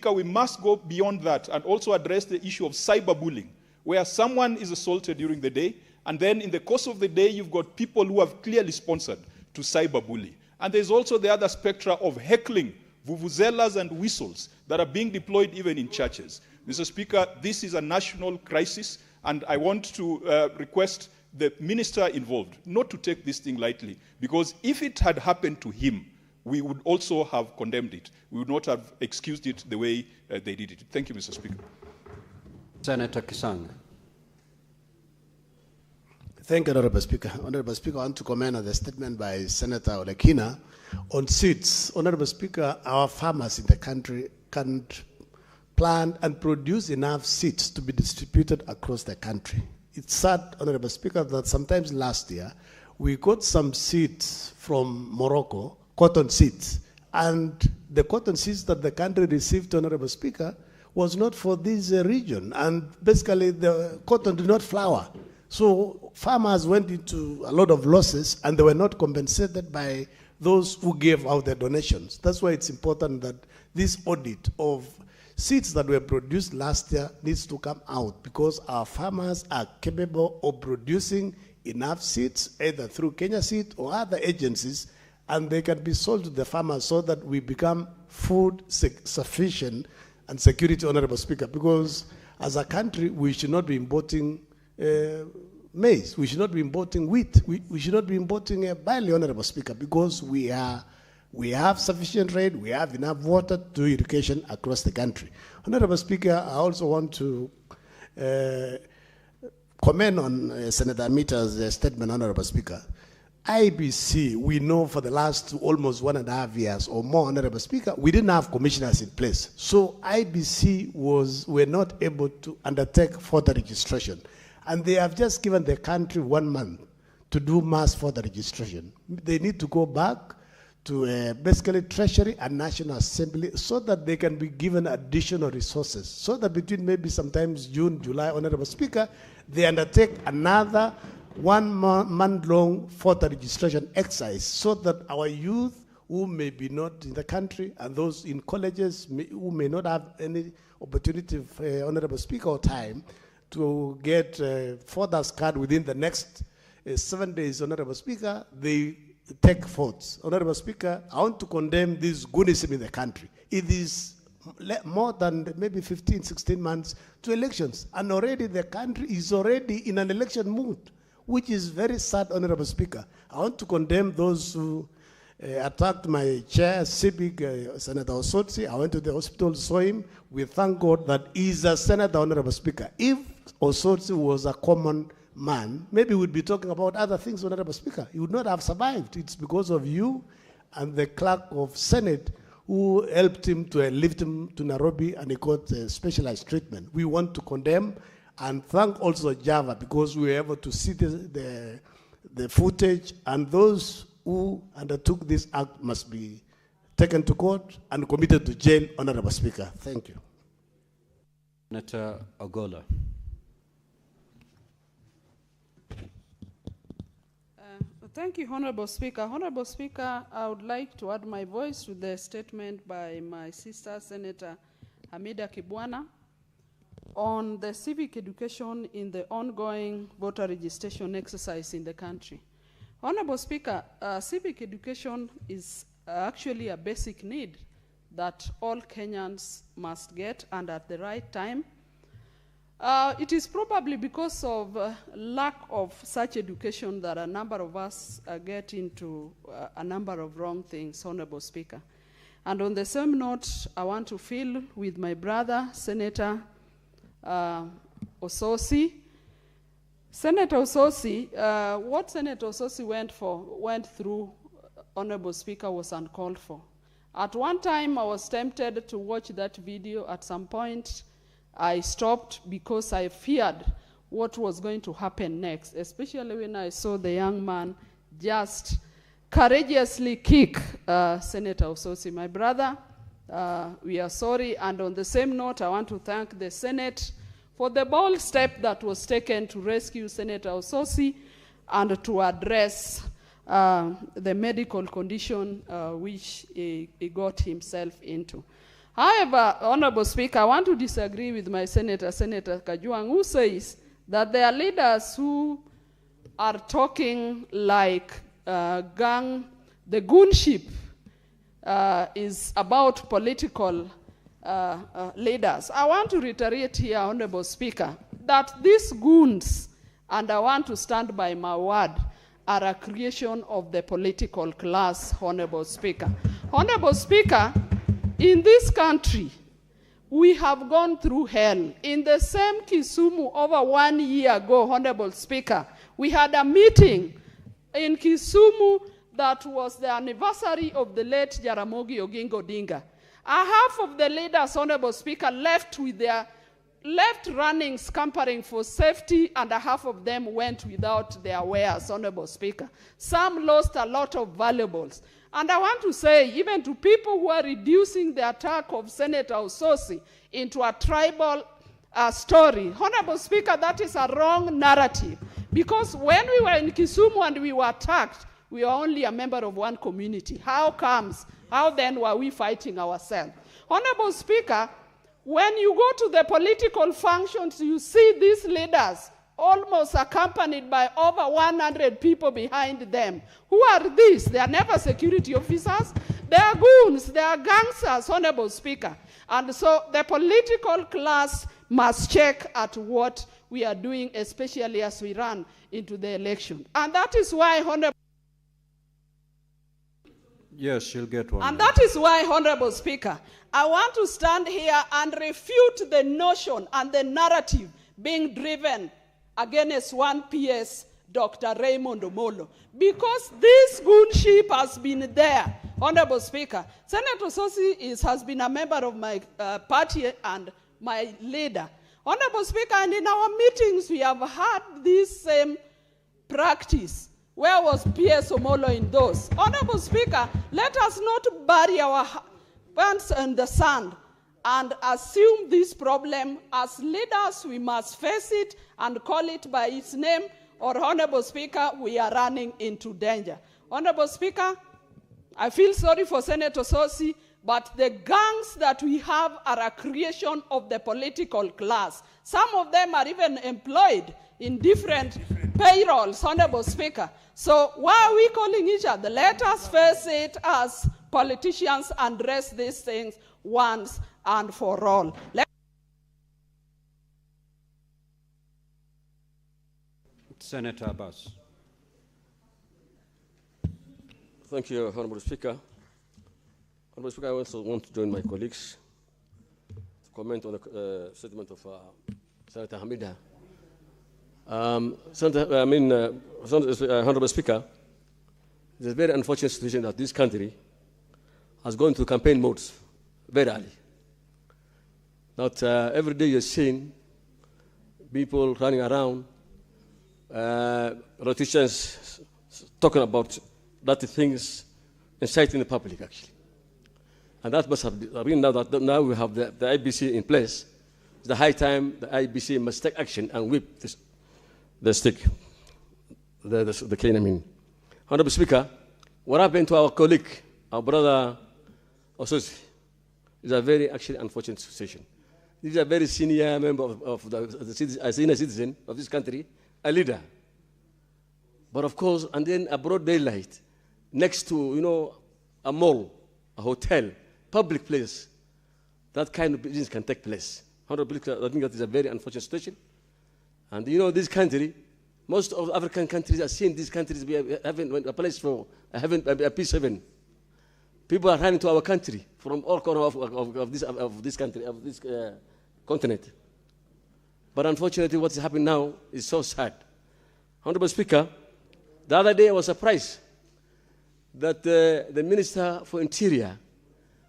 Speaker, we must go beyond that and also address the issue of cyberbullying, where someone is assaulted during the day, and then in the course of the day, you've got people who have clearly sponsored to cyberbully. And there's also the other spectrum of heckling, vuvuzelas and whistles that are being deployed even in churches. Mr. Speaker, this is a national crisis, and I want to request the minister involved not to take this thing lightly, because if it had happened to him, we would also have condemned it. We would not have excused it the way they did it. Thank you, Mr. Speaker. Senator Kisang. Thank you, Honorable Speaker. Honorable Speaker, I want to comment on the statement by Senator Olekina on seeds. Honorable Speaker, our farmers in the country can't plant and produce enough seeds to be distributed across the country. It's sad, Honorable Speaker, that sometimes last year we got some seeds from Morocco, cotton seeds, and the cotton seeds that the country received, Honorable Speaker, was not for this region, and basically the cotton did not flower. So farmers went into a lot of losses, and they were not compensated by those who gave out their donations. That's why it's important that this audit of seeds that were produced last year needs to come out, because our farmers are capable of producing enough seeds, either through Kenya Seed or other agencies, and they can be sold to the farmers so that we become food sufficient and security, Honorable Speaker, because as a country, we should not be importing maize. We should not be importing wheat. We should not be importing barley, Honorable Speaker, because we have sufficient rain, we have enough water to do irrigation across the country. Honorable Speaker, I also want to comment on Senator Amita's statement, Honorable Speaker. IBC, we know for the last almost 1.5 years or more, Honorable Speaker, we didn't have commissioners in place. So IBC were not able to undertake further registration. And they have just given the country 1 month to do mass further registration. They need to go back to basically Treasury and National Assembly so that they can be given additional resources. So that between maybe sometimes June, July, Honorable Speaker, they undertake another 1 month-long further registration exercise so that our youth who may be not in the country and those in colleges who may not have any opportunity, Honorable Speaker, or time to get further card within the next 7 days, Honorable Speaker, they take votes. Honorable Speaker, I want to condemn this goonism in the country. It is more than maybe 15, 16 months to elections, and already the country is already in an election mood, which is very sad, Honorable Speaker. I want to condemn those who attacked my chair, Civic, Senator Osotsi. I went to the hospital, saw him. We thank God that he's a senator, Honorable Speaker. If Osotsi was a common man, maybe we'd be talking about other things, Honorable Speaker. He would not have survived. It's because of you and the clerk of Senate who helped him to lift him to Nairobi, and he got specialized treatment. We want to condemn and thank also Java, because we were able to see the footage, and those who undertook this act must be taken to court and committed to jail, Honorable Speaker. Thank you. Senator Ogola. Thank you, Honorable Speaker. Honorable Speaker, I would like to add my voice to the statement by my sister, Senator Hamida Kibwana, on the civic education in the ongoing voter registration exercise in the country. Honorable Speaker, civic education is actually a basic need that all Kenyans must get, and at the right time. It is probably because of lack of such education that a number of us get into a number of wrong things, Honorable Speaker. And on the same note, I want to feel with my brother, Senator Ososi. Senator Ososi, what Senator Ososi went through, Honorable Speaker, was uncalled for. At one time, I was tempted to watch that video. At some point, I stopped because I feared what was going to happen next, especially when I saw the young man just courageously kick Senator Ososi. My brother, we are sorry. And on the same note, I want to thank the Senate for the bold step that was taken to rescue Senator Ososi and to address the medical condition which he got himself into. However, Honorable Speaker, I want to disagree with my Senator Kajwang, who says that there are leaders who are talking like the goonship is about political leaders. I want to reiterate here, Honorable Speaker, that these goons, and I want to stand by my word, are a creation of the political class, Honorable Speaker. Honorable Speaker, in this country, we have gone through hell. In the same Kisumu over 1 year ago, Honorable Speaker, we had a meeting in Kisumu that was the anniversary of the late Jaramogi Oginga Odinga. Half of the leaders, Honorable Speaker, left running, scampering for safety, and half of them went without their wares, Honorable Speaker. Some lost a lot of valuables. And I want to say, even to people who are reducing the attack of Senator Ososi into a tribal story, Honorable Speaker, that is a wrong narrative. Because when we were in Kisumu and we were attacked, we were only a member of one community. How then were we fighting ourselves? Honorable Speaker, when you go to the political functions, you see these leaders almost accompanied by over 100 people behind them. Who are these? They are never security officers. They are goons. They are gangsters, Honorable Speaker. And so the political class must check at what we are doing, especially as we run into the election. And that is why, Honorable Yes, you'll get one. And that is why, Honorable Speaker, I want to stand here and refute the notion and the narrative being driven against one PS, Dr. Raymond Omolo. Because this goonship has been there, Honorable Speaker. Senator Sosi has been a member of my party and my leader. Honorable Speaker, and in our meetings we have had this same practice. Where was PS Omolo in those? Honorable Speaker, let us not bury our hands in the sand and assume this problem. As leaders, we must face it and call it by its name, or, Honorable Speaker, we are running into danger. Honorable Speaker, I feel sorry for Senator Sosi, but the gangs that we have are a creation of the political class. Some of them are even employed in different payrolls, Honorable Speaker. So why are we calling each other? Let us face it as politicians and address these things once and for all. Senator Abbas. Thank you, Honorable Speaker. Honorable Speaker, I also want to join my colleagues to comment on the statement of Senator Hamida. Honorable Speaker, it's a very unfortunate situation that this country has gone to campaign modes very early. Not every day you're seeing people running around, politicians talking about dirty things, inciting the public, actually. And that must have been now we have the IBC in place. It's the high time the IBC must take action and whip the stick, the cane, I mean. Honorable Speaker, what happened to our colleague, our brother Ososi, is a very actually unfortunate situation. This is a very senior member of a senior citizen of this country, a leader. But of course, and then a broad daylight, next to, a mall, a hotel, public place, that kind of business can take place. Honorable Speaker, I think that is a very unfortunate situation. And this country, most of African countries are seeing these countries having a place for a peace haven. People are running to our country from all corners of this country, of this continent. But unfortunately, what's happening now is so sad. Honorable Speaker, the other day I was surprised that the Minister for Interior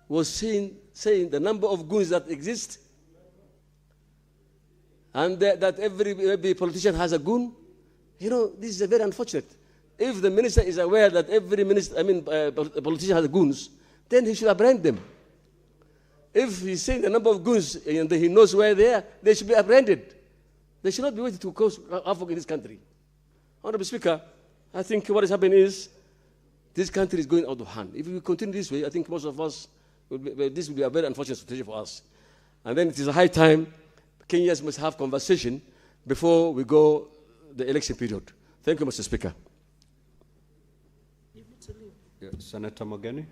was saying the number of goons that exist, and that every politician has a goon. This is very unfortunate. If the minister is aware that every politician has goons, then he should apprehend them. If he's saying the number of goons and he knows where they are, they should be apprehended. They should not be waiting to cause havoc in this country. Honorable Speaker, I think what is happening is this country is going out of hand. If we continue this way, I think most of us this will be a very unfortunate situation for us. And then it is a high time Kenyans must have conversation before we go the election period. Thank you, Mr. Speaker. Yeah, Senator Mogeni.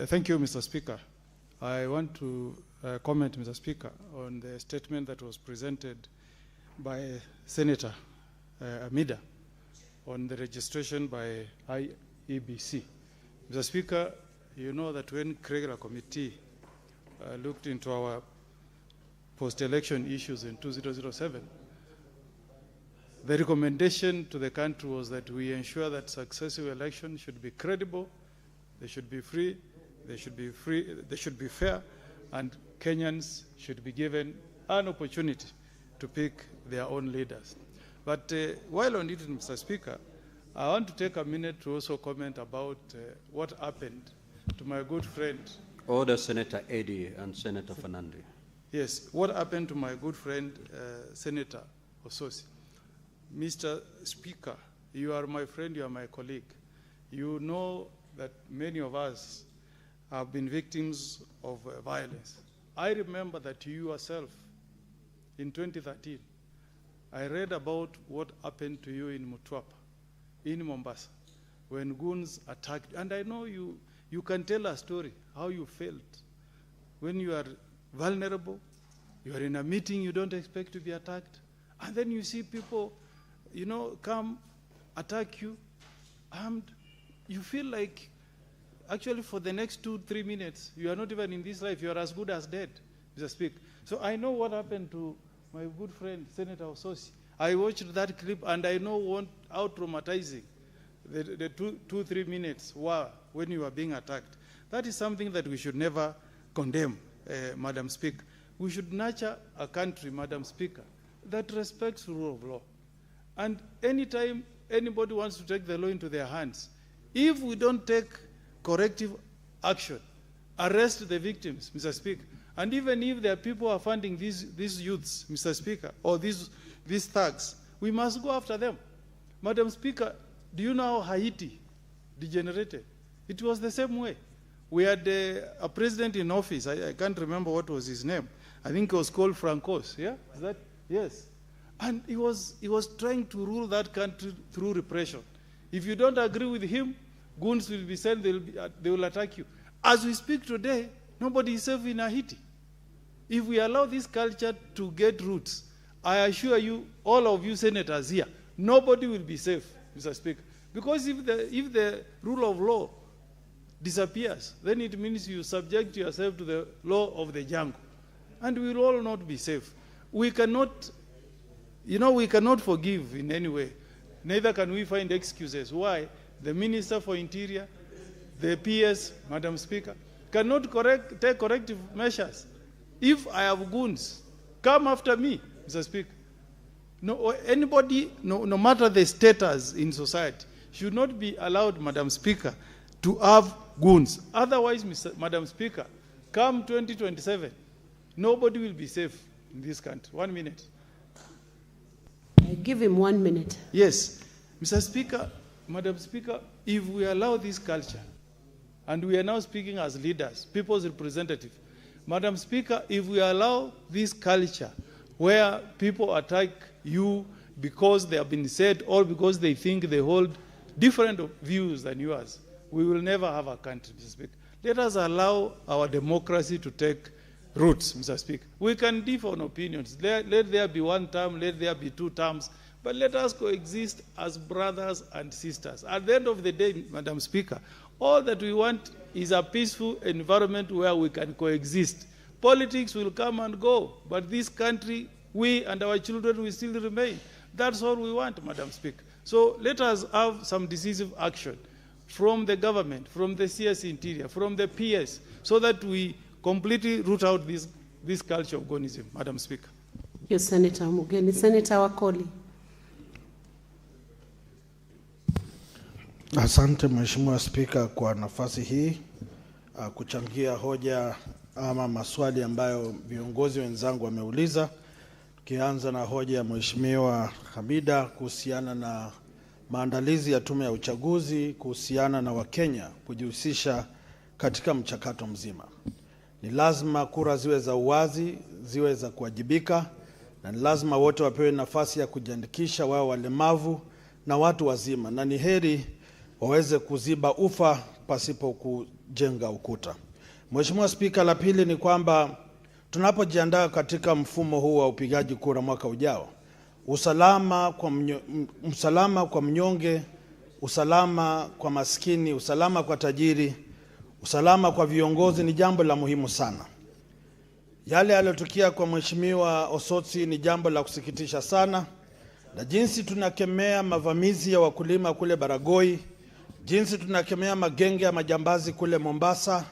Thank you, Mr. Speaker. I want to comment, Mr. Speaker, on the statement that was presented by Senator Amida on the registration by IEBC. Mr. Speaker, you know that when Regular Committee looked into our post-election issues in 2007, the recommendation to the country was that we ensure that successive elections should be credible, they should be free, they should be fair, and Kenyans should be given an opportunity to pick their own leaders. But while on it, Mr. Speaker, I want to take a minute to also comment about what happened to my good friend. Order, Senator Eddy and Senator Fernandez. Yes, what happened to my good friend, Senator Ososi. Mr. Speaker, you are my friend, you are my colleague. You know that many of us have been victims of violence. I remember that you yourself, in 2013, I read about what happened to you in Mutwapa, in Mombasa, when goons attacked. And I know you can tell a story, how you felt when you are vulnerable, you are in a meeting, you don't expect to be attacked, and then you see people, come attack you, armed. You feel like, actually, for the next 2-3 minutes, you are not even in this life. You are as good as dead, Mr. Speaker. So I know what happened to my good friend, Senator Ososi. I watched that clip, and I know how traumatizing the 2-3 minutes were when you were being attacked. That is something that we should never condemn, Madam Speaker. We should nurture a country, Madam Speaker, that respects the rule of law. And anytime anybody wants to take the law into their hands, if we don't take corrective action, arrest the victims, Mr. Speaker, and even if there are people who are funding these youths, Mr. Speaker, or these thugs, we must go after them. Madam Speaker, do you know how Haiti degenerated? It was the same way. We had a president in office, I can't remember what was his name. I think it was called Francos, yeah? Is that? Yes. And he was trying to rule that country through repression. If you don't agree with him, goons will be sent, they will attack you. As we speak today, nobody is safe in Haiti. If we allow this culture to get roots, I assure you, all of you senators here, nobody will be safe, Mr. Speaker. Because if the rule of law disappears, then it means you subject yourself to the law of the jungle. And we will all not be safe. We cannot, we cannot forgive in any way. Neither can we find excuses why the Minister for Interior, the PS, Madam Speaker, cannot take corrective measures. If I have goons, come after me, Mr. Speaker. No, anybody, no matter the status in society, should not be allowed, Madam Speaker, to have goons. Otherwise, Madam Speaker, come 2027, nobody will be safe in this country. 1 minute. I give him 1 minute. Yes. Mr. Speaker, Madam Speaker, if we allow this culture, and we are now speaking as leaders, people's representatives, Madam Speaker, if we allow this culture where people attack you because they have been said or because they think they hold different views than yours, we will never have a country, Mr. Speaker. Let us allow our democracy to take roots, Mr. Speaker. We can differ on opinions. Let there be 1 term, let there be 2 terms, but let us coexist as brothers and sisters. At the end of the day, Madam Speaker, all that we want is a peaceful environment where we can coexist. Politics will come and go, but this country, we and our children will still remain. That's all we want, Madam Speaker. So let us have some decisive action from the government, from the CS Interior, from the PS, so that we completely root out this culture of gonism, Madam Speaker. you, Senator Mugeni. Senator Wakoli. Asante Mheshimiwa Spika kwa nafasi hii kuchangia hoja ama maswali ambayo viongozi wenzangu wameuliza. Tukianza na hoja ya Mheshimiwa Hamida kuhusiana na maandalizi ya tume ya uchaguzi kuhusiana na Wakenya kujihusisha katika mchakato mzima. Ni lazima kura ziwe za uwazi, ziwe za kuwajibika, na ni lazima wote wapewe nafasi ya kujiandikisha, wao walemavu na watu wazima, na ni heri waweze kuziba ufa pasipo kujenga ukuta. Mheshimiwa Spika, la pili ni kwamba tunapojiandaa katika mfumo huu wa upigaji kura mwaka ujao, usalama kwa mnyonge, usalama kwa maskini, usalama kwa tajiri, usalama kwa viongozi ni jambo la muhimu sana. Yale yaliyotukia kwa Mheshimiwa Osotsi ni jambo la kusikitisha sana, na jinsi tunakemea mavamizi ya wakulima kule Baragoi, jinsi tunakemea magenge ya majambazi kule Mombasa,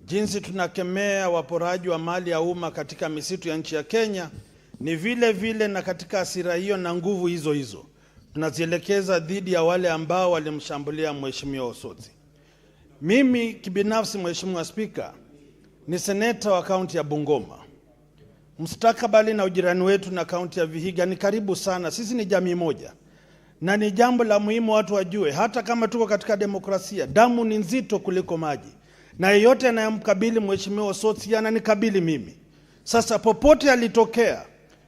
jinsi tunakemea waporaji wa mali ya umma katika misitu ya nchi ya Kenya, ni vile vile na katika hasira hiyo na nguvu hizo hizo tunazielekeza dhidi ya wale ambao walimshambulia Mheshimiwa Osotsi. Mimi kibinafsi, Mheshimiwa Spika, ni seneta wa kaunti ya Bungoma. Mustakabali na ujirani wetu na kaunti ya Vihiga ni karibu sana. Sisi ni jamii moja. Na ni jambo la muhimu watu wajue, hata kama tuko katika demokrasia, damu ni nzito kuliko maji. Na yeyote anayemkabili Mheshimiwa Osotsi ananikabili mimi. Sasa popote alitokea,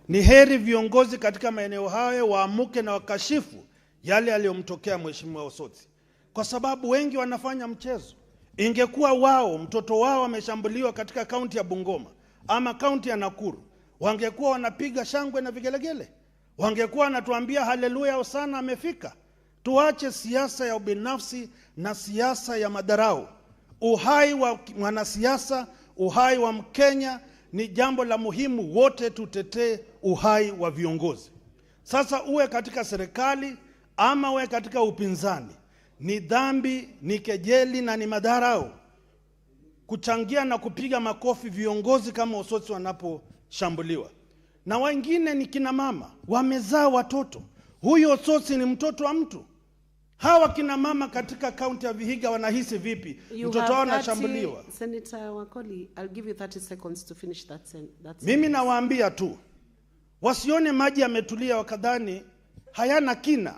ni heri viongozi katika maeneo hayo waamuke na wakashifu yale yaliyomtokea Mheshimiwa Osotsi. Kwa sababu wengi wanafanya mchezo. Ingekuwa wao, mtoto wao ameshambuliwa katika kaunti ya Bungoma ama kaunti ya Nakuru, wangekuwa wanapiga shangwe na vigelegele. Wangekuwa wanatuambia haleluya Hosana amefika. Tuache siasa ya ubinafsi na siasa ya madarau. Uhai wa mwanasiasa, uhai wa Mkenya ni jambo la muhimu, wote tutetee uhai wa viongozi. Sasa uwe katika serikali ama uwe katika upinzani, ni dhambi, ni kejeli na ni madarau kuchangia na kupiga makofi viongozi kama Osotsi wanaposhambuliwa. Na wengine ni kina mama, wamezaa watoto. Huyo Osotsi ni mtoto wa mtu. Hawa kina mama katika kaunti ya Vihiga wanahisi vipi mtoto wao anashambuliwa? Senator Wakoli, I'll give you 30 seconds to finish that sentence. Mimi nawaambia tu, wasione maji yametulia wakadhani hayana kina.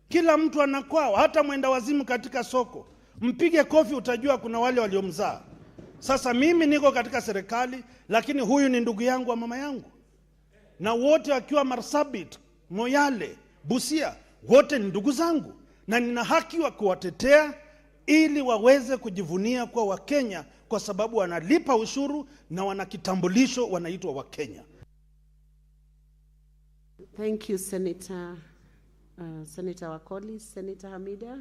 Kila mtu anakwao, hata mwenda wazimu katika soko. Mpige kofi utajua kuna wale waliomzaa. Sasa mimi niko katika serikali, lakini huyu ni ndugu yangu wa mama yangu. Na wote wakiwa Marsabit, Moyale, Busia, wote ni ndugu zangu. Na nina haki wa kuwatetea ili waweze kujivunia kwa Wakenya, kwa sababu wanalipa ushuru na wana kitambulisho, wanaitwa Wakenya. Thank you, Senator Wakoli. Senator Hamida.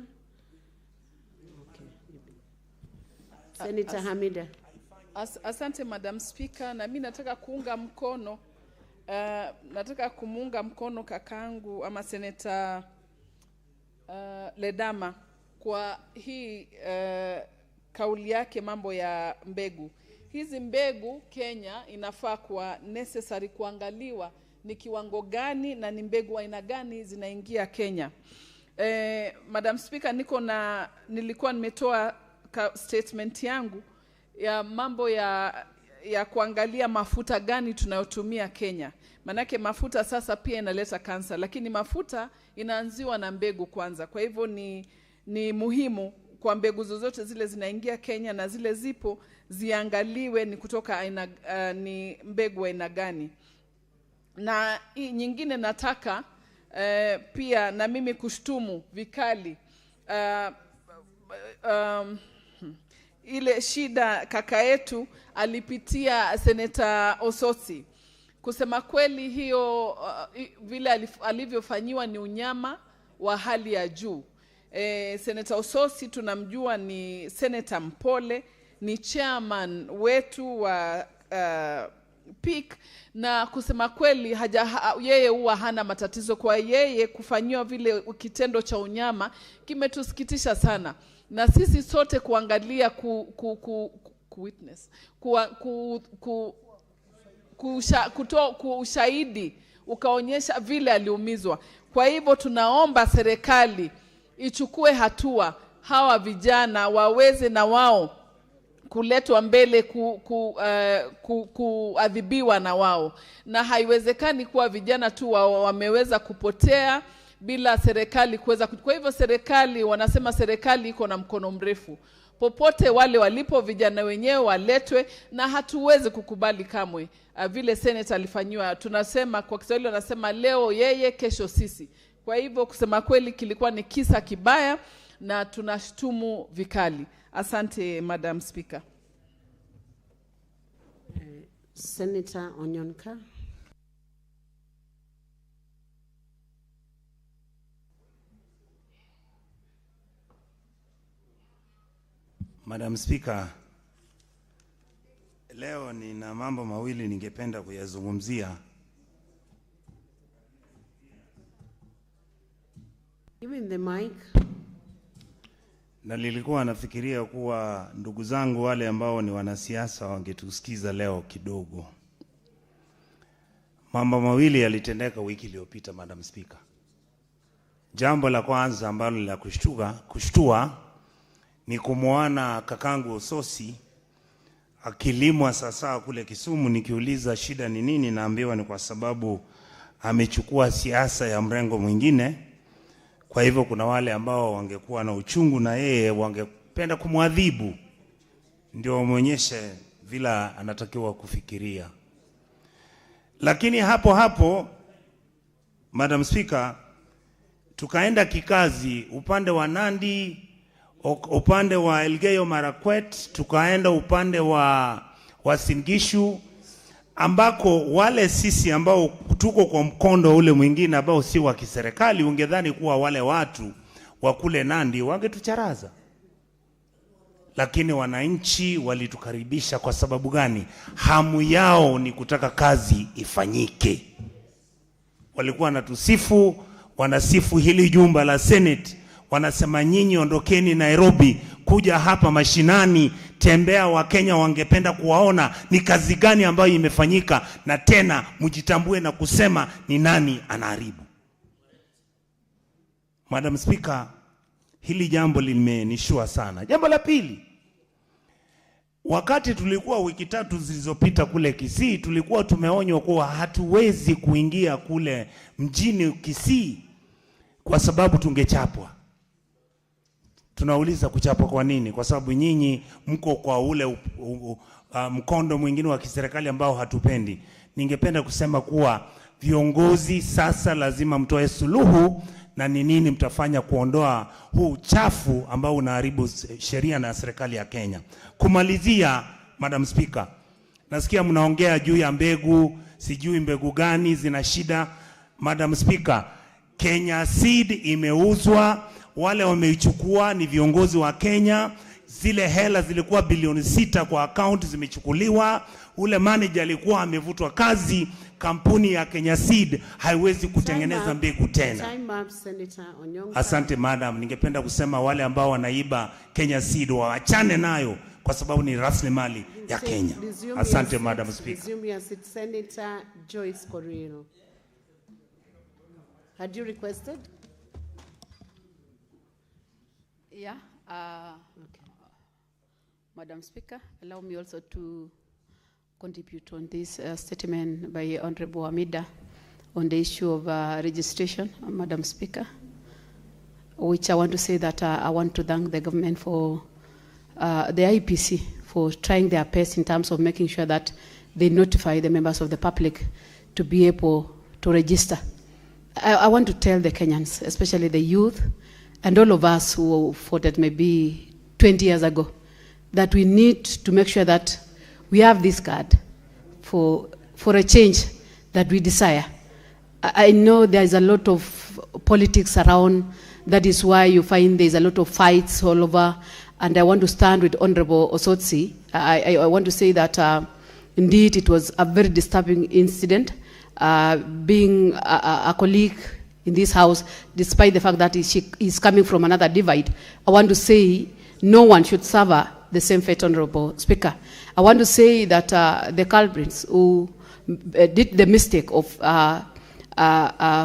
Okay. Senator Hamida. Asante Madam Speaker, na mimi nataka kuunga mkono kakangu ama Senator Ledama kwa hii kauli yake mambo ya mbegu. Hizi mbegu Kenya inafaa kuwa necessary kuangaliwa ni kiwango gani na ni mbegu aina gani zinaingia Kenya. Madam Speaker, nilikuwa nimetoa statement yangu ya mambo ya kuangalia mafuta gani tunayotumia Kenya. Manake mafuta sasa pia inaleta kansa, lakini mafuta inaanziwa na mbegu kwanza. Kwa hivyo ni muhimu kwa mbegu zozote zile zinaingia Kenya na zile zipo ziangaliwe ni kutoka ni mbegu aina gani. Na nyingine nataka pia na mimi kushtumu vikali ile shida kaka yetu alipitia Senator Osotsi. Kusema kweli hiyo vile alivyofanyiwa ni unyama wa hali ya juu. Senator Osotsi tunamjua ni senator mpole, ni chairman wetu wa PIK, na kusema kweli yeye huwa hana matatizo. Kwa yeye kufanyiwa vile kitendo cha unyama kimetusikitisha sana, na sisi sote kuangalia ushahidi ukaonyesha vile aliumizwa. Kwa hivyo tunaomba serikali ichukue hatua, hawa vijana waweze na wao kuletwa mbele kuadhibiwa na wao. Na haiwezekani kuwa vijana tu wameweza kupotea bila serikali kuweza. Kwa hivyo serikali, wanasema serikali iko na mkono mrefu. Popote wale walipo, vijana wenyewe waletwe, na hatuwezi kukubali kamwe vile Senator alifanywa. Tunasema kwa Kiswahili wanasema leo yeye kesho sisi. Kwa hivyo kusema kweli kilikuwa ni kisa kibaya na tunashtumu vikali. Asante Madam Speaker. Senator Onyonka. Madam Speaker, leo nina mambo mawili ningependa kuyazungumzia. Give him the mic. Na nilikuwa nafikiria kuwa ndugu zangu wale ambao ni wanasiasa wangetusikiza leo kidogo. Mambo mawili yalitendeka wiki iliyopita, Madam Speaker. Jambo la kwanza ambalo la kushtua ni kumuona kakangu Ososi akilimwa sasa kule Kisumu. Nikiuliza shida ni nini, naambiwa ni kwa sababu amechukua siasa ya mrengo mwingine. Kwa hivyo kuna wale ambao wangekuwa na uchungu na yeye, wangependa kumwadhibu, ndio wamuonyeshe vila anatakiwa kufikiria. Lakini hapo Madam Speaker, tukaenda kikazi upande wa Nandi, upande wa Elgeyo Marakwet, tukaenda upande wa Singishu, ambako wale sisi ambao tuko kwa mkondo ule mwingine ambao si wa kiserikali, ungedhani kuwa wale watu wa kule Nandi wangetucharaza. Lakini wananchi walitukaribisha. Kwa sababu gani? Hamu yao ni kutaka kazi ifanyike. Walikuwa natusifu, wanasifu hili jumba la Senate, wanasema nyinyi ondokeni Nairobi kuja hapa mashinani, tembea, wa Kenya wangependa kuwaona ni kazi gani ambayo imefanyika, na tena mjitambue na kusema ni nani anaharibu. Madam Speaker, hili jambo limenishtua sana. Jambo la pili, wakati tulikuwa wiki 3 zilizopita kule Kisii, tulikuwa tumeonywa kuwa hatuwezi kuingia kule mjini Kisii kwa sababu tungechapwa. Tunauliza kuchapwa kwa nini? Kwa sababu nyinyi mko kwa ule mkondo mwingine wa kiserikali ambao hatupendi. Ningependa kusema kuwa viongozi sasa lazima mtoe suluhu, na ni nini mtafanya kuondoa huu uchafu ambao unaharibu sheria na serikali ya Kenya. Kumalizia, Madam Speaker, nasikia mnaongea juu ya mbegu, sijui mbegu gani zina shida. Madam Speaker, Kenya Seed imeuzwa, wale wameichukua ni viongozi wa Kenya. Zile hela zilikuwa bilioni 6 kwa account zimechukuliwa. Ule manager alikuwa amevutwa kazi. Kampuni ya Kenya Seed haiwezi kutengeneza mbegu tena. Time up, Senator Onyonka. Asante Madam, ningependa kusema wale ambao wanaiba Kenya Seed waachane nayo kwa sababu ni rasilimali ya Kenya. Asante Madam Speaker. Resume your seat. Senator Joyce Corino. Had you requested? Yeah. Madam Speaker, allow me also to contribute on this statement by Honorable Hamida on the issue of registration, Madam Speaker, which I want to say that I want to thank the government for the IPC for trying their best in terms of making sure that they notify the members of the public to be able to register. I want to tell the Kenyans, especially the youth, and all of us who voted maybe 20 years ago, that we need to make sure that we have this card for a change that we desire. I know there is a lot of politics around. That is why you find there is a lot of fights all over. And I want to stand with Honorable Osotsi. I want to say that indeed it was a very disturbing incident. Being a colleague in this house, despite the fact that she is coming from another divide, I want to say no one should suffer the same fate, Honorable Speaker. I want to say that the culprits who did the mistake of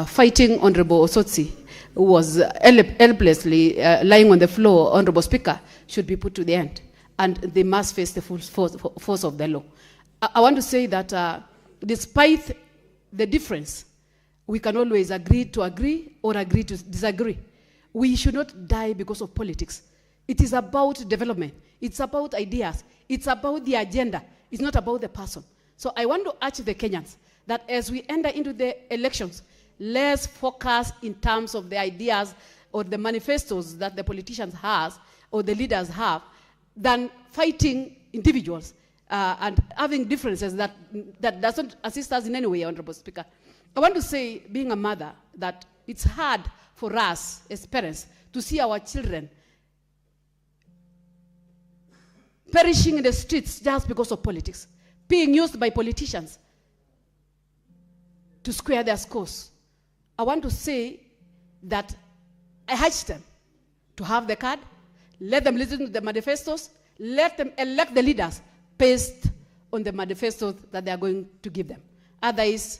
fighting Honorable Osotsi, who was helplessly lying on the floor, Honorable Speaker, should be put to the end. And they must face the full force of the law. I want to say that despite the difference, we can always agree to agree or agree to disagree. We should not die because of politics. It is about development. It's about ideas. It's about the agenda. It's not about the person. So I want to urge the Kenyans that as we enter into the elections, let's focus in terms of the ideas or the manifestos that the politicians have or the leaders have than fighting individuals and having differences that doesn't assist us in any way, Honorable Speaker. I want to say, being a mother, that it's hard for us as parents to see our children perishing in the streets just because of politics, being used by politicians to square their scores. I want to say that I urge them to have the card, let them listen to the manifestos, let them elect the leaders based on the manifestos that they are going to give them. Otherwise,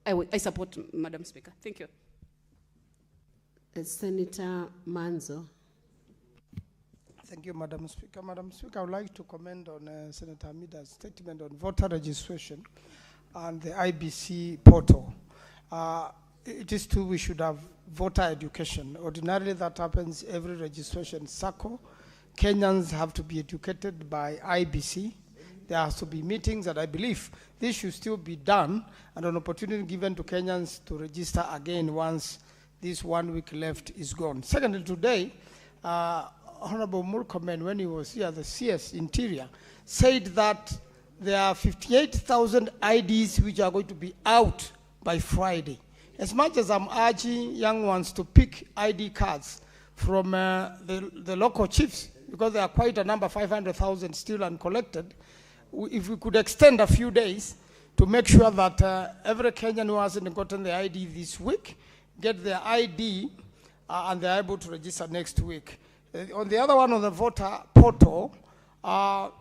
I support, Madam Speaker. Thank you. Senator Manzo. Thank you, Madam Speaker. Madam Speaker, I would like to comment on Senator Hamida's statement on voter registration and the IBC portal. It is true we should have voter education. Ordinarily, that happens every registration cycle. Kenyans have to be educated by IBC. There has to be meetings, and I believe this should still be done, and an opportunity given to Kenyans to register again once this 1 week left is gone. Secondly, today, Honorable Murkomen, when he was here, the CS Interior, said that there are 58,000 IDs which are going to be out by Friday. As much as I'm urging young ones to pick ID cards from the local chiefs, because there are quite a number, 500,000 still uncollected, if we could extend a few days to make sure that every Kenyan who hasn't gotten the ID this week get their ID and they're able to register next week. On the other one, on the voter portal,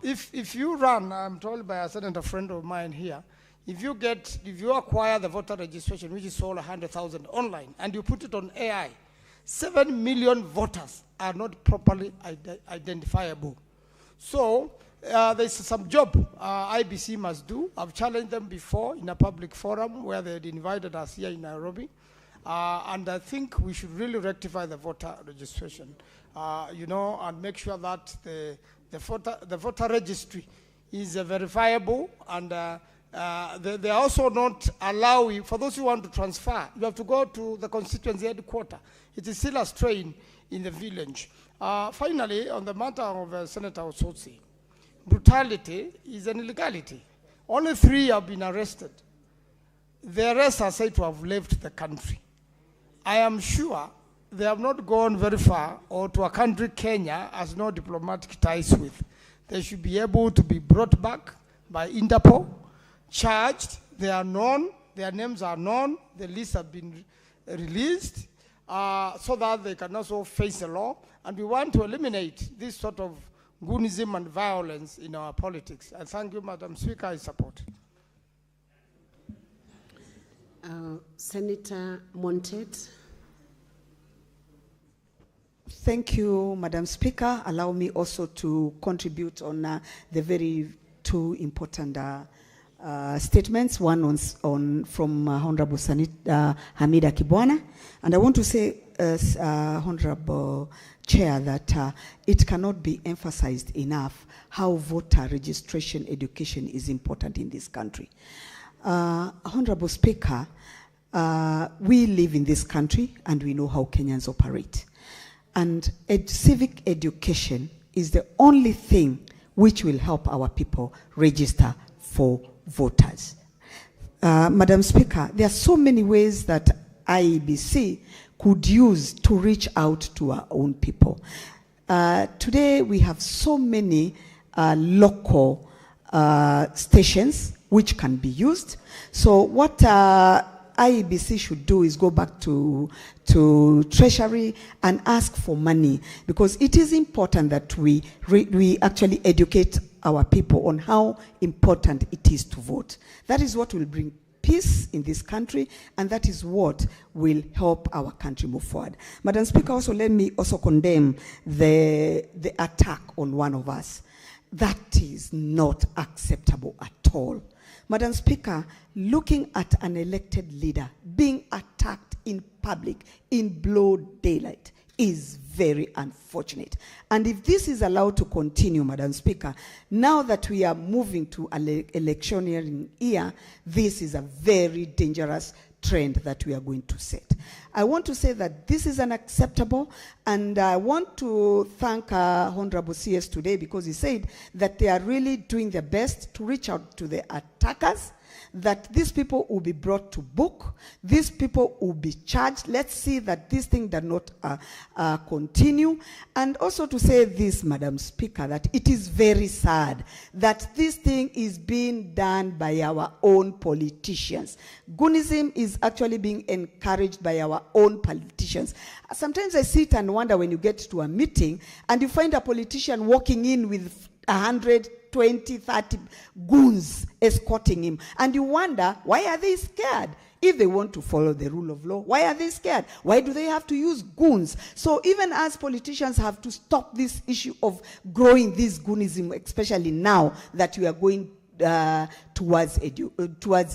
if you run, I'm told by a senator friend of mine here, if you acquire the voter registration, which is all 100,000 online, and you put it on AI, 7 million voters are not properly identifiable. So there's some job IBC must do. I've challenged them before in a public forum where they had invited us here in Nairobi. And I think we should really rectify the voter registration, and make sure that the voter registry is verifiable, and they are also not allowing, for those who want to transfer, you have to go to the constituency headquarters. It is still a strain in the village. Finally, on the matter of Senator Osotsi, brutality is an illegality. Only 3 have been arrested. The rest are said to have left the country. I am sure they have not gone very far or to a country Kenya has no diplomatic ties with. They should be able to be brought back by Interpol, charged, they are known, their names are known, the lists have been released so that they can also face the law. And we want to eliminate this sort of goonism and violence in our politics. I thank you, Madam Speaker, I support. Senator Montet. Thank you, Madam Speaker. Allow me also to contribute on the very 2 important statements. One from Honorable Hamida Kibwana. And I want to say, Honorable Chair, that it cannot be emphasized enough how voter registration education is important in this country. Honorable Speaker, we live in this country and we know how Kenyans operate. And civic education is the only thing which will help our people register for voters. Madam Speaker, there are so many ways that IEBC could use to reach out to our own people. Today we have so many local stations which can be used. So what IEBC should do is go back to Treasury and ask for money, because it is important that we actually educate our people on how important it is to vote. That is what will bring peace in this country, and that is what will help our country move forward. Madam Speaker, also let me also condemn the attack on one of us. That is not acceptable at all. Madam Speaker, looking at an elected leader being attacked in public in broad daylight is very unfortunate. And if this is allowed to continue, Madam Speaker, now that we are moving to an electioneering year, this is a very dangerous trend that we are going to set. I want to say that this is unacceptable, and I want to thank Honorable CS today, because he said that they are really doing their best to reach out to the attackers, that these people will be brought to book, these people will be charged. Let's see that this thing does not continue. And also to say this, Madam Speaker, that it is very sad that this thing is being done by our own politicians. Goonism is actually being encouraged by our own politicians. Sometimes I sit and wonder, when you get to a meeting and you find a politician walking in with 100, 20, 30 goons escorting him, and you wonder, why are they scared? If they want to follow the rule of law, why are they scared? Why do they have to use goons? So even as politicians have to stop this issue of growing this goonism, especially now that we are going towards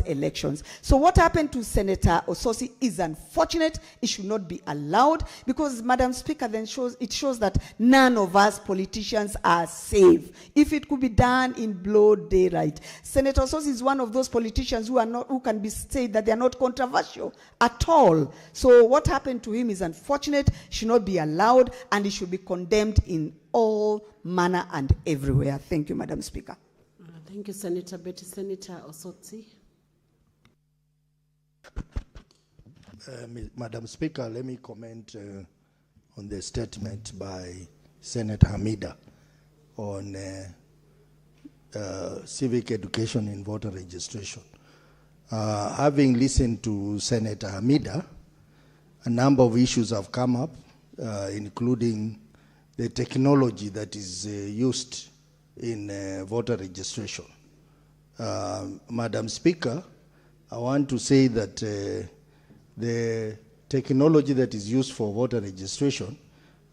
elections. So what happened to Senator Ososi is unfortunate. It should not be allowed, because, Madam Speaker, then shows that none of us politicians are safe. If it could be done in broad daylight. Senator Ososi is one of those politicians who can be said that they are not controversial at all. So what happened to him is unfortunate, should not be allowed, and it should be condemned in all manner and everywhere. Thank you, Madam Speaker. Thank you, Senator Betty. Senator Osotsi. Madam Speaker, let me comment on the statement by Senator Hamida on civic education and voter registration. Having listened to Senator Hamida, a number of issues have come up, including the technology that is used in voter registration. Madam Speaker, I want to say that the technology that is used for voter registration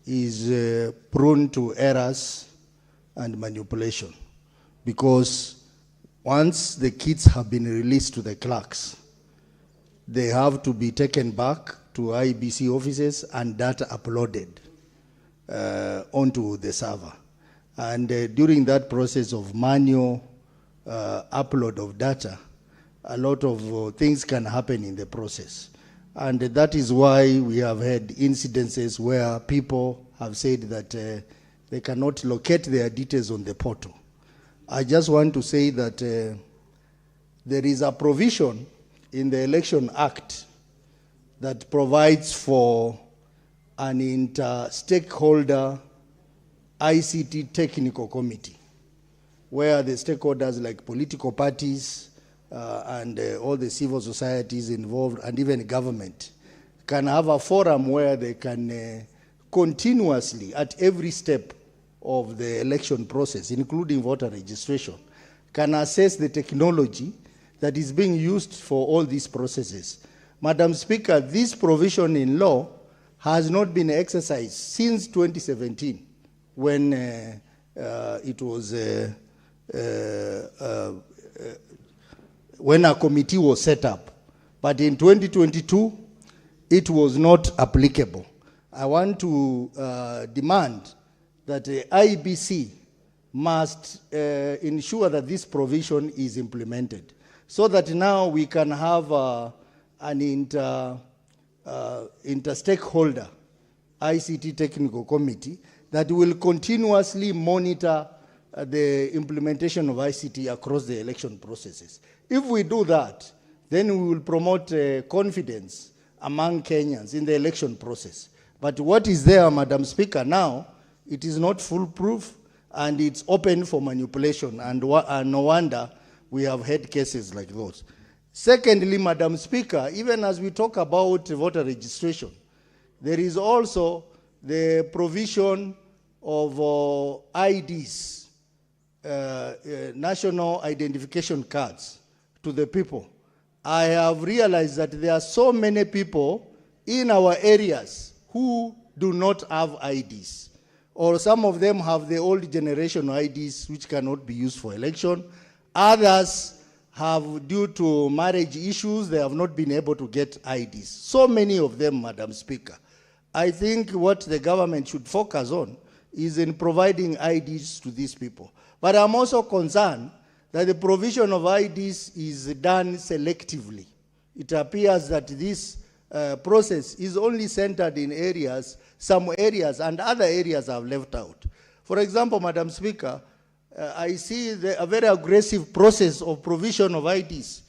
is prone to errors and manipulation, because once the kits have been released to the clerks, they have to be taken back to IBC offices and data uploaded onto the server. And during that process of manual upload of data, a lot of things can happen in the process. And that is why we have had incidences where people have said that they cannot locate their details on the portal. I just want to say that there is a provision in the Election Act that provides for an inter-stakeholder ICT technical committee, where the stakeholders like political parties and all the civil societies involved, and even government, can have a forum where they can continuously, at every step of the election process, including voter registration, can assess the technology that is being used for all these processes. Madam Speaker, this provision in law has not been exercised since 2017. When it was when a committee was set up, but in 2022 it was not applicable. I want to demand that the IBC must ensure that this provision is implemented, so that now we can have an inter-stakeholder ICT technical committee that will continuously monitor the implementation of ICT across the election processes. If we do that, then we will promote confidence among Kenyans in the election process. But what is there, Madam Speaker, now, it is not foolproof, and it's open for manipulation, and no wonder we have had cases like those. Secondly, Madam Speaker, even as we talk about voter registration, there is also the provision of IDs national identification cards to the people, I have realized that there are so many people in our areas who do not have IDs, or some of them have the old generation IDs which cannot be used for election. Others have, due to marriage issues, they have not been able to get IDs. So many of them, Madam Speaker. I think what the government should focus on is in providing IDs to these people. But I'm also concerned that the provision of IDs is done selectively. It appears that this process is only centered in areas, some areas, and other areas are left out. For example, Madam Speaker, I see a very aggressive process of provision of IDs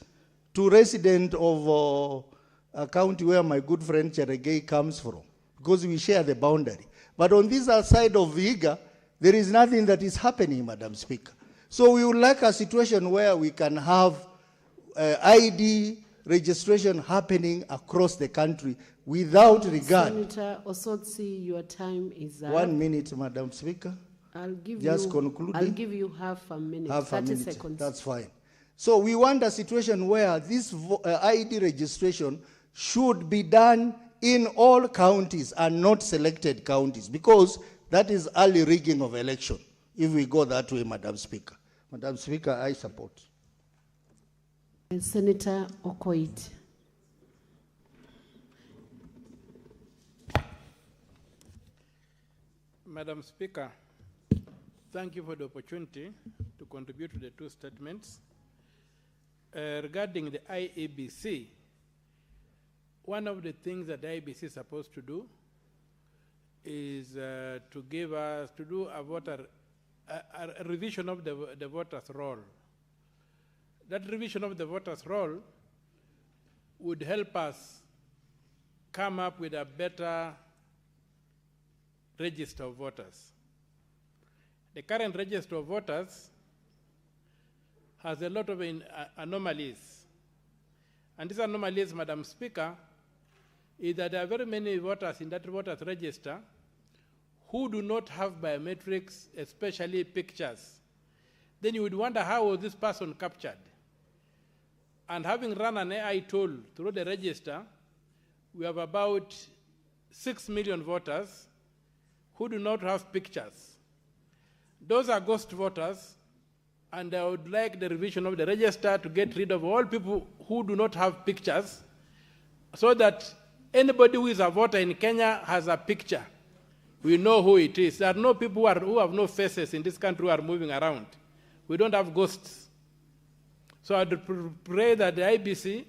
to residents of a county where my good friend Cheregei comes from, because we share the boundary. But on this side of Vihiga, there is nothing that is happening, Madam Speaker. So we would like a situation where we can have ID registration happening across the country without regard. Senator Osotsi, your time is up. 1 minute, Madam Speaker. I'll give concluding. give you half a minute, Half 30 a minute. seconds. That's fine. So we want a situation where this ID registration should be done in all counties and not selected counties, because that is early rigging of election if we go that way, Madam Speaker. Madam Speaker, I support. Senator Okoit. Madam Speaker, thank you for the opportunity to contribute to the two statements. Regarding the IEBC, one of the things that the IEBC is supposed to do is to do a revision of the voters' roll. That revision of the voters' roll would help us come up with a better register of voters. The current register of voters has a lot of anomalies. And these anomalies, Madam Speaker, is that there are very many voters in that voters register who do not have biometrics, especially pictures. Then you would wonder, how was this person captured? And having run an AI tool through the register, we have about 6 million voters who do not have pictures. Those are ghost voters, and I would like the revision of the register to get rid of all people who do not have pictures, so that anybody who is a voter in Kenya has a picture. We know who it is. There are no people who have no faces in this country who are moving around. We don't have ghosts. So I'd pray that the IBC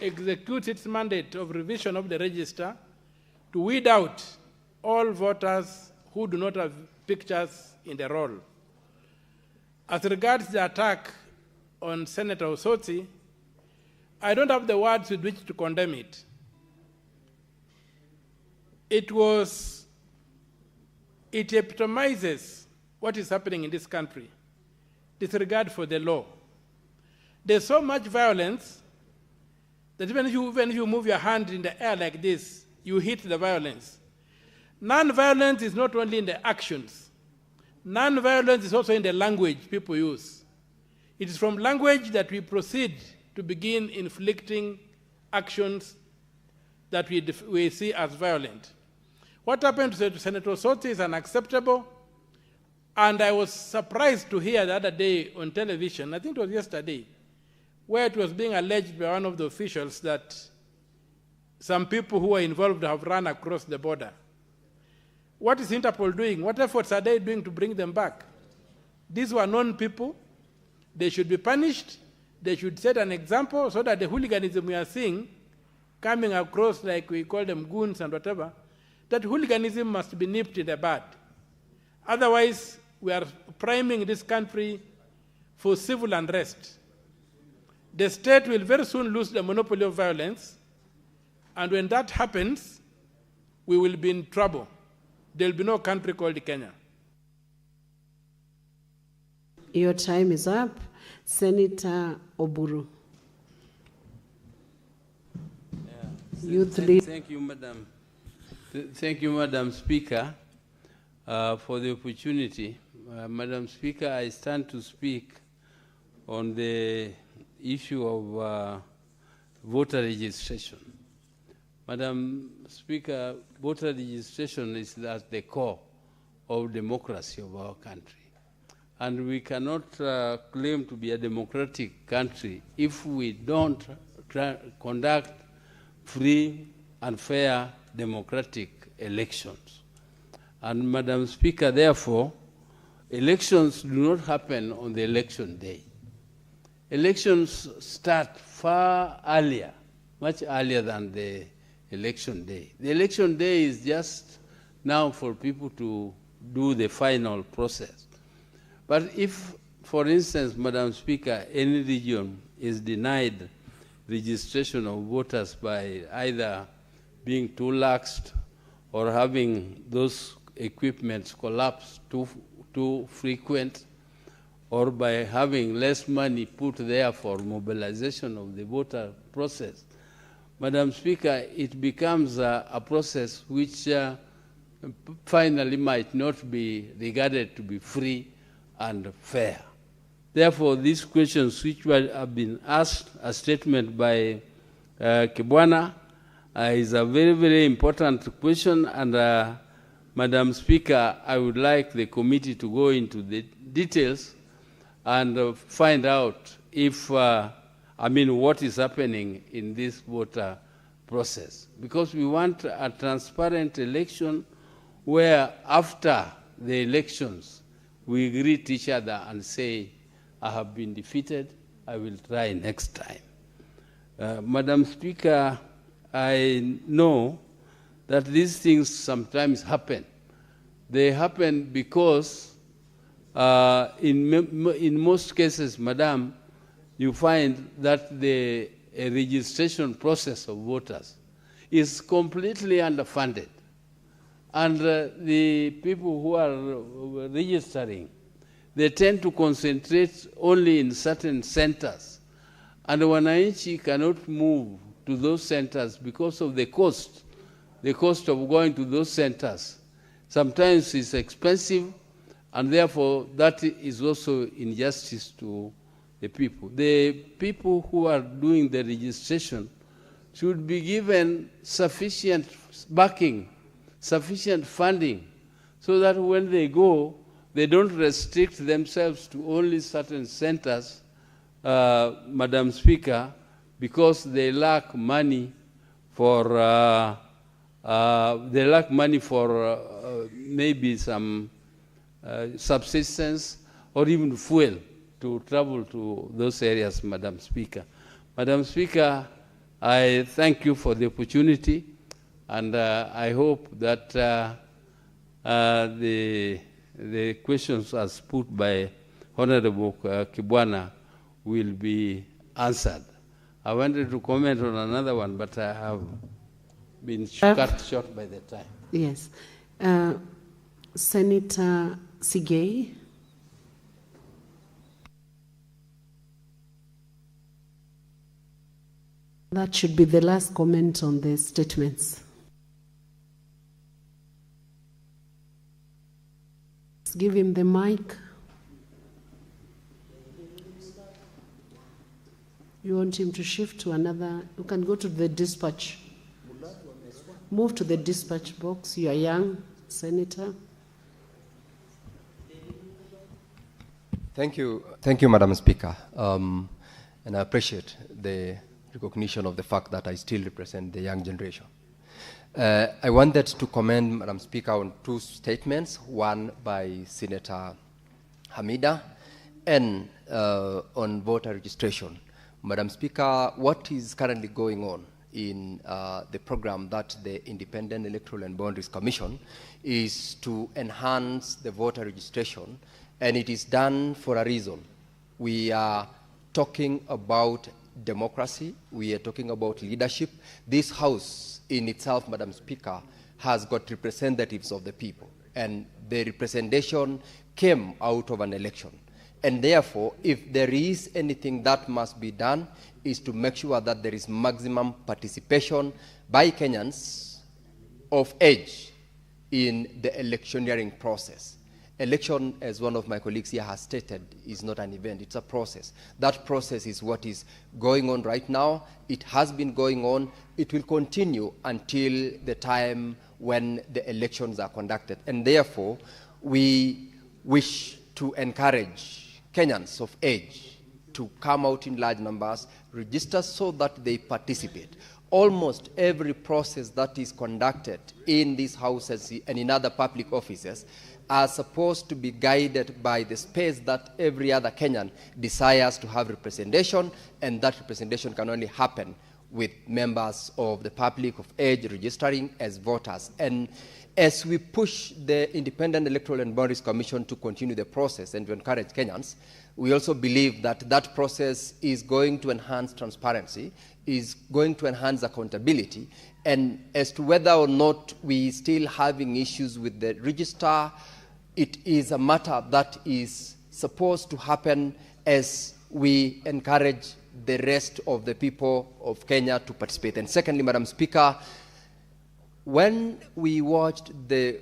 executes its mandate of revision of the register to weed out all voters who do not have pictures in the roll. As regards the attack on Senator Osotsi, I don't have the words with which to condemn it. It epitomizes what is happening in this country, disregard for the law. There's so much violence that even if you move your hand in the air like this, you hit the violence. Non-violence is not only in the actions. Non-violence is also in the language people use. It is from language that we proceed to begin inflicting actions that we see as violent. What happened to Senator Osotsi is unacceptable, and I was surprised to hear the other day on television, I think it was yesterday, where it was being alleged by one of the officials that some people who were involved have run across the border. What is Interpol doing? What efforts are they doing to bring them back? These were known people. They should be punished. They should set an example so that the hooliganism we are seeing coming across, like we call them goons and whatever, that hooliganism must be nipped in the bud. Otherwise, we are priming this country for civil unrest. The state will very soon lose the monopoly of violence, and when that happens, we will be in trouble. There will be no country called Kenya. Your time is up. Senator Oburu. Thank you, Madam. Thank you, Madam Speaker, for the opportunity. Madam Speaker, I stand to speak on the issue of voter registration. Madam Speaker, voter registration is at the core of democracy of our country. And we cannot claim to be a democratic country if we don't conduct free and fair democratic elections. And Madam Speaker, therefore, elections do not happen on the election day. Elections start far earlier, much earlier than the election day. The election day is just now for people to do the final process. But if, for instance, Madam Speaker, any region is denied registration of voters by either being too laxed or having those equipments collapse too frequent, or by having less money put there for mobilization of the voter process, Madam Speaker, it becomes a process which finally might not be regarded to be free and fair. Therefore, these questions which have been asked, a statement by Kibwana, is a very, very important question, and Madam Speaker, I would like the committee to go into the details and find out if, what is happening in this voter process. Because we want a transparent election where after the elections, we greet each other and say, I have been defeated, I will try next time. Madam Speaker, I know that these things sometimes happen. They happen because in most cases, Madam, you find that the registration process of voters is completely underfunded. And the people who are registering, they tend to concentrate only in certain centers. And wananchi cannot move to those centers because of the cost of going to those centers. Sometimes it's expensive, and therefore that is also injustice to the people. The people who are doing the registration should be given sufficient backing, sufficient funding, so that when they go, they don't restrict themselves to only certain centers, Madam Speaker, because they lack money for maybe some subsistence or even fuel to travel to those areas, Madam Speaker. Madam Speaker, I thank you for the opportunity, and I hope that the questions as put by Honorable Kibwana will be answered. I wanted to comment on another one, but I have been cut short by the time. Yes. Senator Sigei. That should be the last comment on the statements. Let's give him the mic. You want him to shift to another? You can go to the dispatch. Move to the dispatch box. You are young, Senator. Thank you, Madam Speaker. And I appreciate the recognition of the fact that I still represent the young generation. I wanted to commend Madam Speaker on two statements, one by Senator Hamida and on voter registration. Madam Speaker, what is currently going on in the program that the Independent Electoral and Boundaries Commission is to enhance the voter registration, and it is done for a reason. We are talking about democracy, we are talking about leadership. This House in itself, Madam Speaker, has got representatives of the people, and the representation came out of an election. And therefore, if there is anything that must be done, is to make sure that there is maximum participation by Kenyans of age in the electioneering process. Election, as one of my colleagues here has stated, is not an event, it's a process. That process is what is going on right now. It has been going on. It will continue until the time when the elections are conducted. And therefore, we wish to encourage Kenyans of age to come out in large numbers, register so that they participate. Almost every process that is conducted in these houses and in other public offices are supposed to be guided by the space that every other Kenyan desires to have representation, and that representation can only happen with members of the public of age registering as voters. And as we push the Independent Electoral and Boundaries Commission to continue the process and to encourage Kenyans, we also believe that that process is going to enhance transparency, is going to enhance accountability, and as to whether or not we still having issues with the register, it is a matter that is supposed to happen as we encourage the rest of the people of Kenya to participate. And secondly, Madam Speaker, when we watched the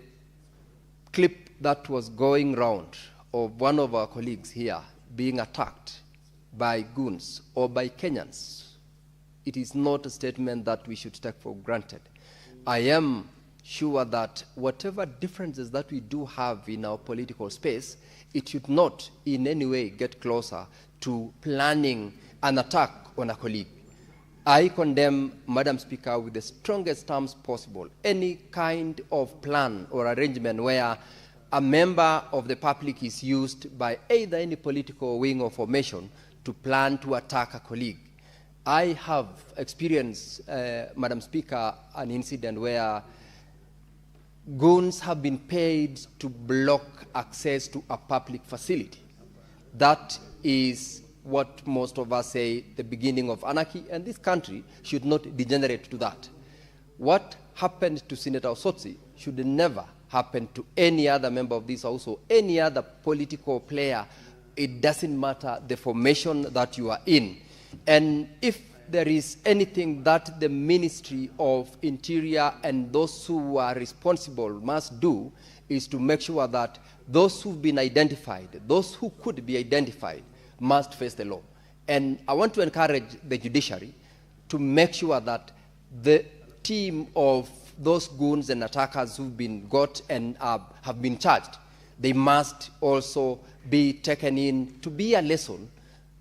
clip that was going round of one of our colleagues here being attacked by goons or by Kenyans, it is not a statement that we should take for granted. I am sure that whatever differences that we do have in our political space, it should not in any way get closer to planning an attack on a colleague. I condemn, Madam Speaker, with the strongest terms possible, any kind of plan or arrangement where a member of the public is used by either any political wing or formation to plan to attack a colleague. I have experienced, Madam Speaker, an incident where goons have been paid to block access to a public facility. That is what most of us say the beginning of anarchy, and this country should not degenerate to that. What happened to Senator Osotsi should never happen to any other member of this House or any other political player. It doesn't matter the formation that you are in. And if there is anything that the Ministry of Interior and those who are responsible must do, is to make sure that those who've been identified, those who could be identified, must face the law. And I want to encourage the judiciary to make sure that the team of those goons and attackers who've been got and have been charged, they must also be taken in to be a lesson,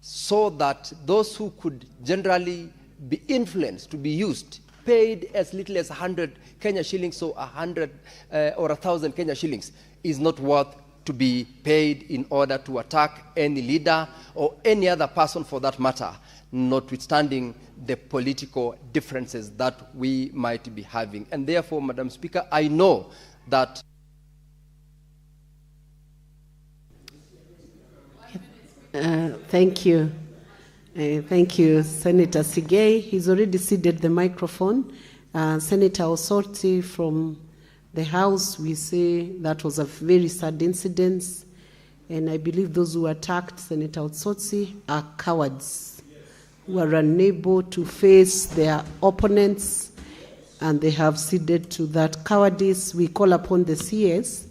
so that those who could generally be influenced to be used, paid as little as 100 Kenya shillings or 100 or 1,000 Kenya shillings, is not worth to be paid in order to attack any leader or any other person for that matter, notwithstanding the political differences that we might be having. And therefore, Madam Speaker, I know that Thank you. Thank you, Senator Sigei. He's already ceded the microphone. Senator Osotsi from the House, we say that was a very sad incident, and I believe those who attacked Senator Osotsi are cowards who are unable to face their opponents, and they have ceded to that cowardice. We call upon the CS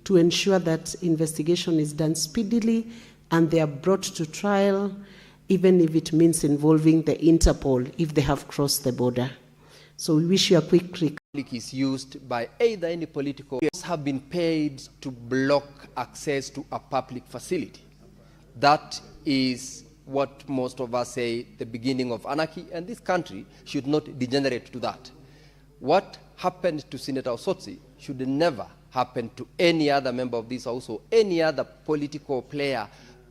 to ensure that investigation is done speedily and they are brought to trial, even if it means involving the Interpol if they have crossed the border. So we wish you a quick is used by either any political have been paid to block access to a public facility. That is what most of us say the beginning of anarchy, and this country should not degenerate to that. What happened to Senator Osotsi should never happen to any other member of this House or any other political player.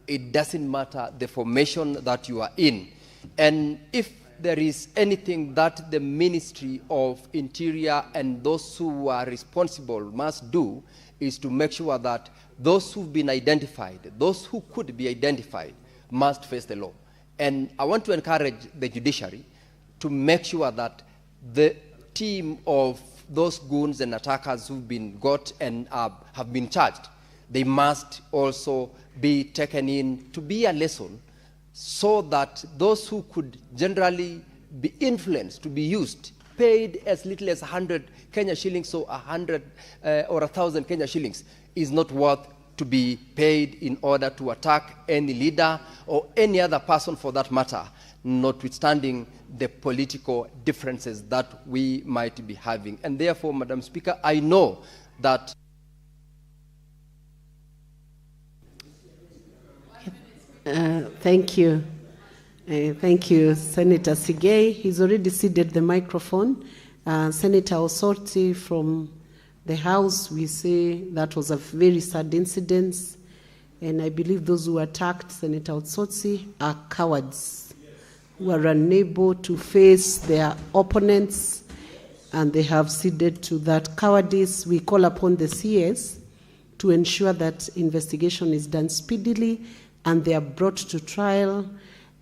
It doesn't matter the formation that you are in. And if there is anything that the Ministry of Interior and those who are responsible must do, is to make sure that those who've been identified, those who could be identified, must face the law. And I want to encourage the judiciary to make sure that the team of those goons and attackers who've been got and have been charged, they must also be taken in to be a lesson, so that those who could generally be influenced to be used, paid as little as 100 Kenya shillings or 100 or 1,000 Kenya shillings, is not worth to be paid in order to attack any leader or any other person for that matter, notwithstanding the political differences that we might be having. And therefore, Madam Speaker, I know that Thank you. Thank you, Senator Sigei. He's already ceded the microphone. Senator Osorti from the House, we say that was a very sad incident, and I believe those who attacked Senator Osorti are cowards who are unable to face their opponents, and they have ceded to that cowardice. We call upon the CS to ensure that investigation is done speedily and they are brought to trial,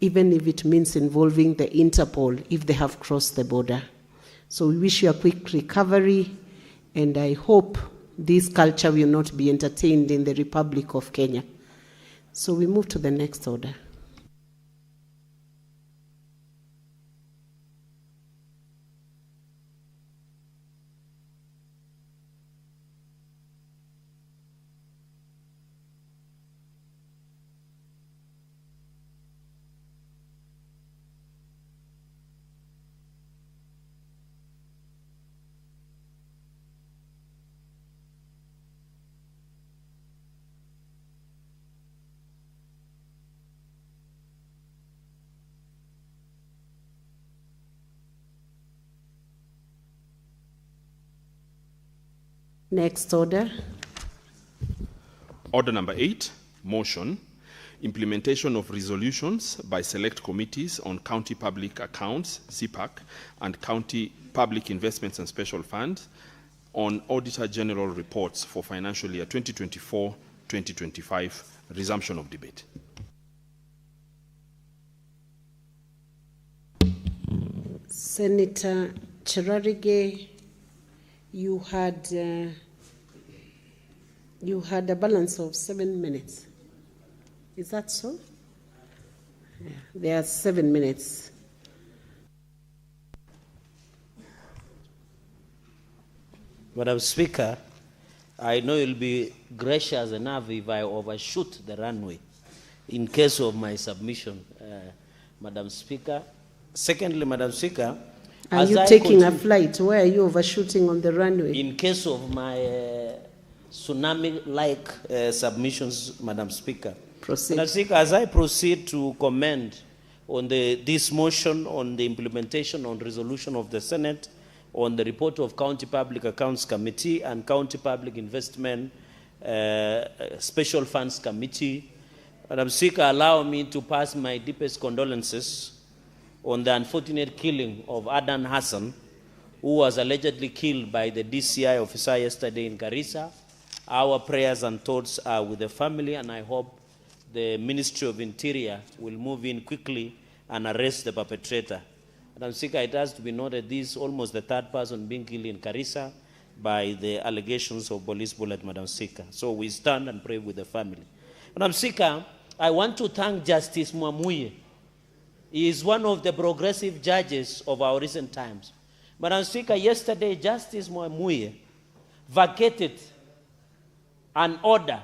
even if it means involving the Interpol if they have crossed the border. So we wish you a quick recovery, and I hope this culture will not be entertained in the Republic of Kenya. So we move to the next order. Next order. Order number 8, motion, implementation of resolutions by select committees on county public accounts, CPAC, and county public investments and special funds on Auditor General reports for financial year 2024-2025, resumption of debate. Senator Cherarige, you had a balance of 7 minutes. Is that so? Yeah, there are 7 minutes. Madam Speaker, I know you'll be gracious enough if I overshoot the runway in case of my submission, Madam Speaker. Secondly, Madam Speaker, are you taking a flight? Where are you overshooting on the runway? In case of my tsunami-like submissions, Madam Speaker. Proceed. Madam Speaker, as I proceed to comment on this motion on the implementation on resolution of the Senate on the report of County Public Accounts Committee and County Public Investment Special Funds Committee, Madam Speaker, allow me to pass my deepest condolences on the unfortunate killing of Adan Hassan, who was allegedly killed by the DCI officer yesterday in Garissa. Our prayers and thoughts are with the family, and I hope the Ministry of Interior will move in quickly and arrest the perpetrator. Madam Speaker, it has to be noted this is almost the third person being killed in Garissa by the allegations of police bullet, Madam Speaker. So we stand and pray with the family. Madam Speaker, I want to thank Justice Mwamuye. He is one of the progressive judges of our recent times. Madam Speaker, yesterday Justice Mwamuye vacated an order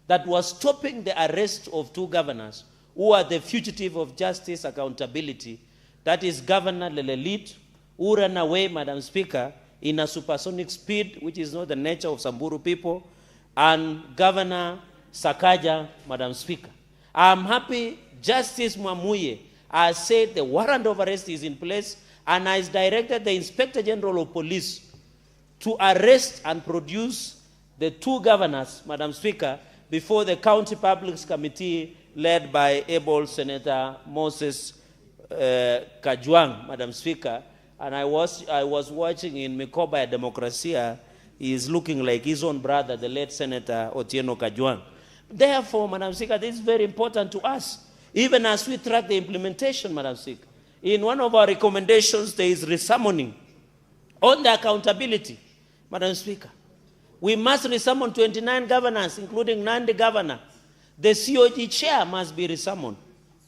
that was stopping the arrest of 2 governors who are the fugitive of justice accountability. That is Governor Lelelit, who ran away, Madam Speaker, in a supersonic speed, which is not the nature of Samburu people, and Governor Sakaja, Madam Speaker. I'm happy Justice Mwamuye has said the warrant of arrest is in place and has directed the Inspector General of Police to arrest and produce the 2 governors, Madam Speaker, before the County Public Committee led by able Senator Moses Kajwang, Madam Speaker. And I was watching in Mikoba Democracia, he is looking like his own brother, the late Senator Otieno Kajwang. Therefore, Madam Speaker, this is very important to us, even as we track the implementation, Madam Speaker. In one of our recommendations, there is resummoning on the accountability, Madam Speaker. We must resummon 29 governors, including Nandi governor. The COG chair must be resummoned,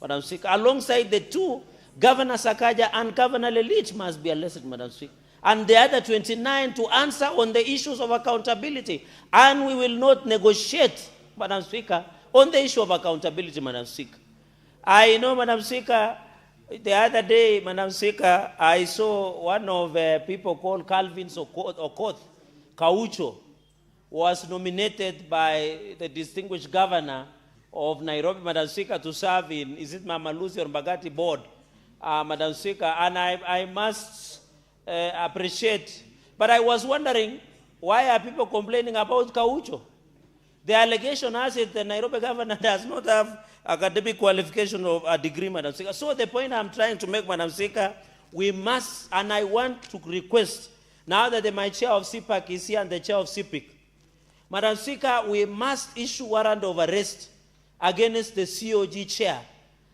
Madam Speaker. Alongside the 2, Governor Sakaja and Governor Lelit must be arrested, Madam Speaker. And the other 29 to answer on the issues of accountability. And we will not negotiate Madam Speaker, on the issue of accountability, Madam Speaker. I know, Madam Speaker, the other day, Madam Speaker, I saw one of people called Calvin Okoth, Kaucho, was nominated by the distinguished governor of Nairobi, Madam Speaker, to serve in, is it Mama Lucy or Mbagati board, Madam Speaker, and I must appreciate. But I was wondering, why are people complaining about Kaucho? The allegation has it the Nairobi governor does not have academic qualification of a degree, Madam Speaker. So the point I'm trying to make, Madam Speaker, we must, and I want to request, now that my chair of CPAC is here and the chair of CPIC, Madam Speaker, we must issue warrant of arrest against the COG chair,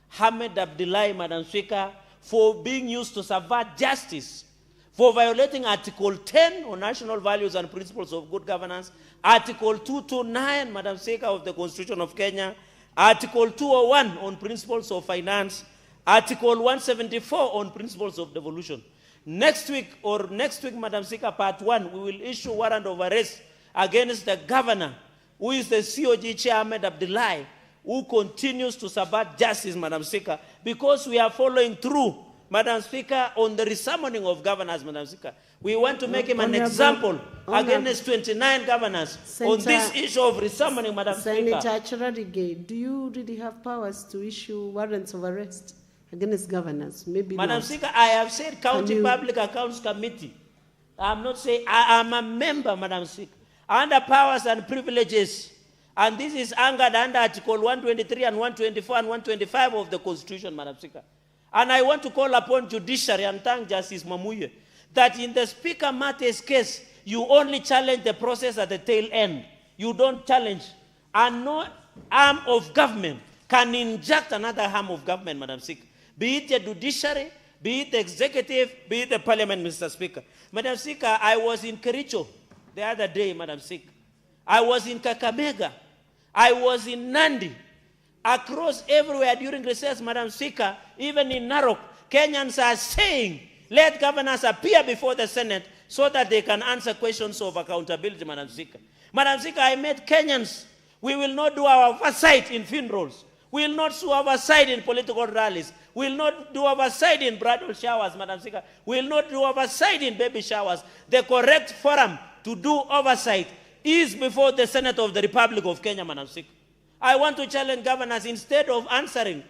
Hamid Abdullahi, Madam Speaker, for being used to subvert justice, for violating Article 10 on national values and principles of good governance, Article 229, Madam Speaker, of the Constitution of Kenya, Article 201 on principles of finance, Article 174 on principles of devolution. Next week, Madam Speaker, part 1, we will issue warrant of arrest against the governor, who is the COG chair, Ahmed Abdullahi, who continues to subvert justice, Madam Speaker, because we are following through, Madam Speaker, on the resummoning of governors, Madam Speaker. We want to make him an example against 29 governors on this issue of resummoning, Madam Speaker. Senator Cherargei, do you really have powers to issue warrants of arrest against governors? Maybe Madam not. Speaker, I have said County Public Accounts Committee. I'm not saying, I am a member, Madam Speaker, under powers and privileges. And this is anchored under Article 123 and 124 and 125 of the Constitution, Madam Speaker. And I want to call upon judiciary and thank Justice Mamuye that in the Speaker Mate's case, you only challenge the process at the tail end. You don't challenge. And no arm of government can inject another arm of government, Madam Speaker. Be it the judiciary, be it the executive, be it the parliament, Mr. Speaker. Madam Speaker, I was in Kericho the other day, Madam Speaker. I was in Kakamega. I was in Nandi. Across everywhere during recess, Madam Speaker, even in Narok, Kenyans are saying, let governors appear before the Senate so that they can answer questions of accountability, Madam Speaker. Madam Speaker, I met Kenyans. We will not do our oversight in funerals. We will not do oversight in political rallies. We will not do oversight in bridal showers, Madam Speaker. We will not do oversight in baby showers. The correct forum to do oversight is before the Senate of the Republic of Kenya, Madam Speaker. I want to challenge governors, instead of answering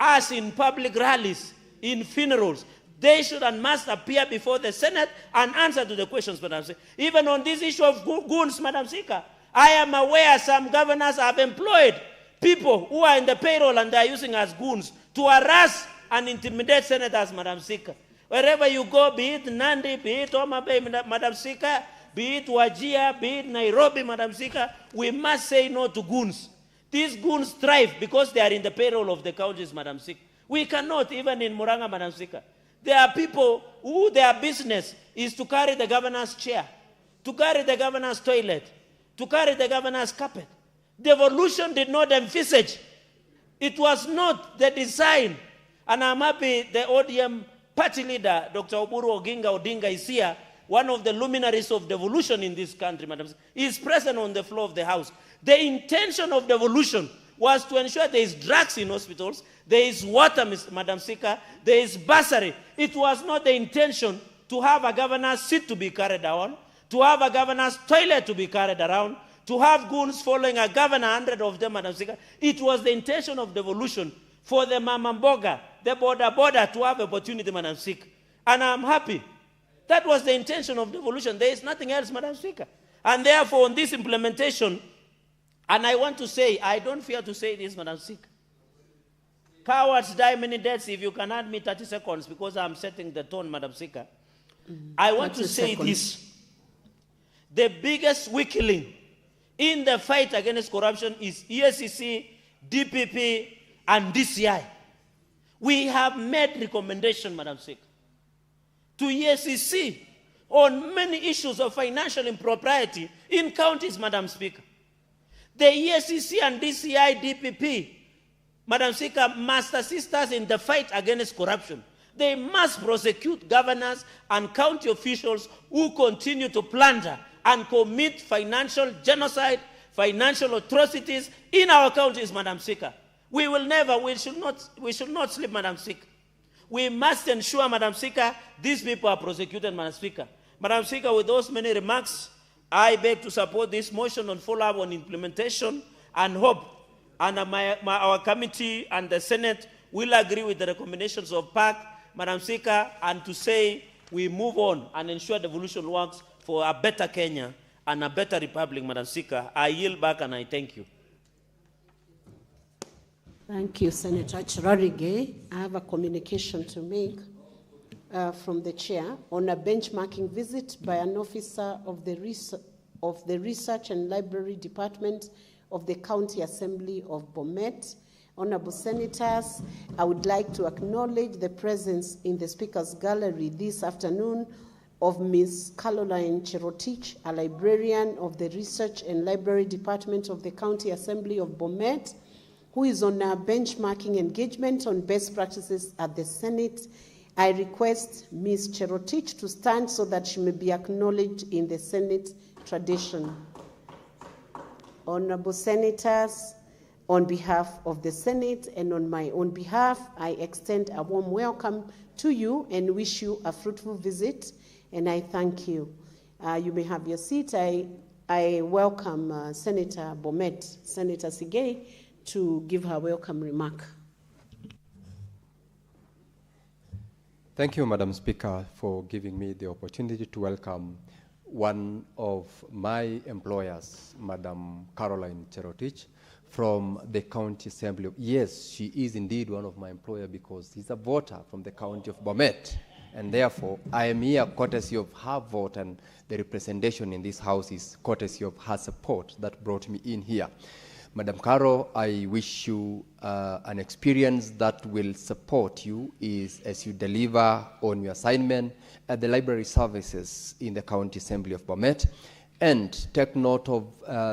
us in public rallies, in funerals, they should and must appear before the Senate and answer to the questions, Madam Speaker. Even on this issue of goons, Madam Speaker, I am aware some governors have employed people who are in the payroll and they are using as goons to harass and intimidate senators, Madam Speaker. Wherever you go, be it Nandi, be it Homa Bay, Madam Speaker, be it Wajir, be it Nairobi, Madam Speaker, we must say no to goons. These goons thrive because they are in the payroll of the counties, Madam Speaker. We cannot, even in Muranga, Madam Speaker. There are people who their business is to carry the governor's chair, to carry the governor's toilet, to carry the governor's carpet. Devolution did not envisage. It was not the design. And I'm happy the ODM party leader, Dr. Oburu Oginga Odinga, is here. One of the luminaries of devolution in this country, Madam Speaker, is present on the floor of the House. The intention of devolution was to ensure there is drugs in hospitals, there is water, Madam Speaker, there is bursary. It was not the intention to have a governor's seat to be carried around, to have a governor's toilet to be carried around, to have goons following a governor, 100 of them, Madam Speaker. It was the intention of devolution for the Mamamboga, the border to have opportunity, Madam Speaker. And I'm happy. That was the intention of devolution. There is nothing else, Madam Speaker. And therefore, on this implementation, and I want to say, I don't fear to say this, Madam Speaker. Cowards die many deaths. If you can add me 30 seconds, because I'm setting the tone, Madam Speaker. I want to say this. The biggest weakling in the fight against corruption is EACC, DPP, and DCI. We have made recommendation, Madam Speaker, to EACC on many issues of financial impropriety in counties, Madam Speaker. The EACC and DCI, DPP, Madam Speaker, must assist us in the fight against corruption. They must prosecute governors and county officials who continue to plunder and commit financial genocide, financial atrocities in our counties, Madam Speaker. We will never, we should not sleep, Madam Speaker. We must ensure, Madam Speaker, these people are prosecuted, Madam Speaker. Madam Speaker, with those many remarks, I beg to support this motion on follow-up on implementation and hope and our committee and the Senate will agree with the recommendations of PAC, Madam Speaker, and to say we move on and ensure devolution works for a better Kenya and a better republic, Madam Speaker. I yield back and I thank you. Thank you, Senator Chirarige. I have a communication to make from the chair on a benchmarking visit by an officer of the Research and Library Department of the County Assembly of Bomet. Honorable Senators, I would like to acknowledge the presence in the Speaker's Gallery this afternoon of Ms. Caroline Cherotich, a librarian of the Research and Library Department of the County Assembly of Bomet, who is on a benchmarking engagement on best practices at the Senate. I request Ms. Cherotich to stand so that she may be acknowledged in the Senate tradition. Honorable Senators, on behalf of the Senate and on my own behalf, I extend a warm welcome to you and wish you a fruitful visit, and I thank you. You may have your seat. I welcome Senator Bomet, Senator Sigei, to give her welcome remark. Thank you, Madam Speaker, for giving me the opportunity to welcome one of my employers, Madam Caroline Cherotich, from the County Assembly. Yes, she is indeed one of my employers because she's a voter from the County of Bomet, and therefore I am here courtesy of her vote, and the representation in this House is courtesy of her support that brought me in here. Madam Caro, I wish you an experience that will support you as you deliver on your assignment at the library services in the County Assembly of Bomet. And take note of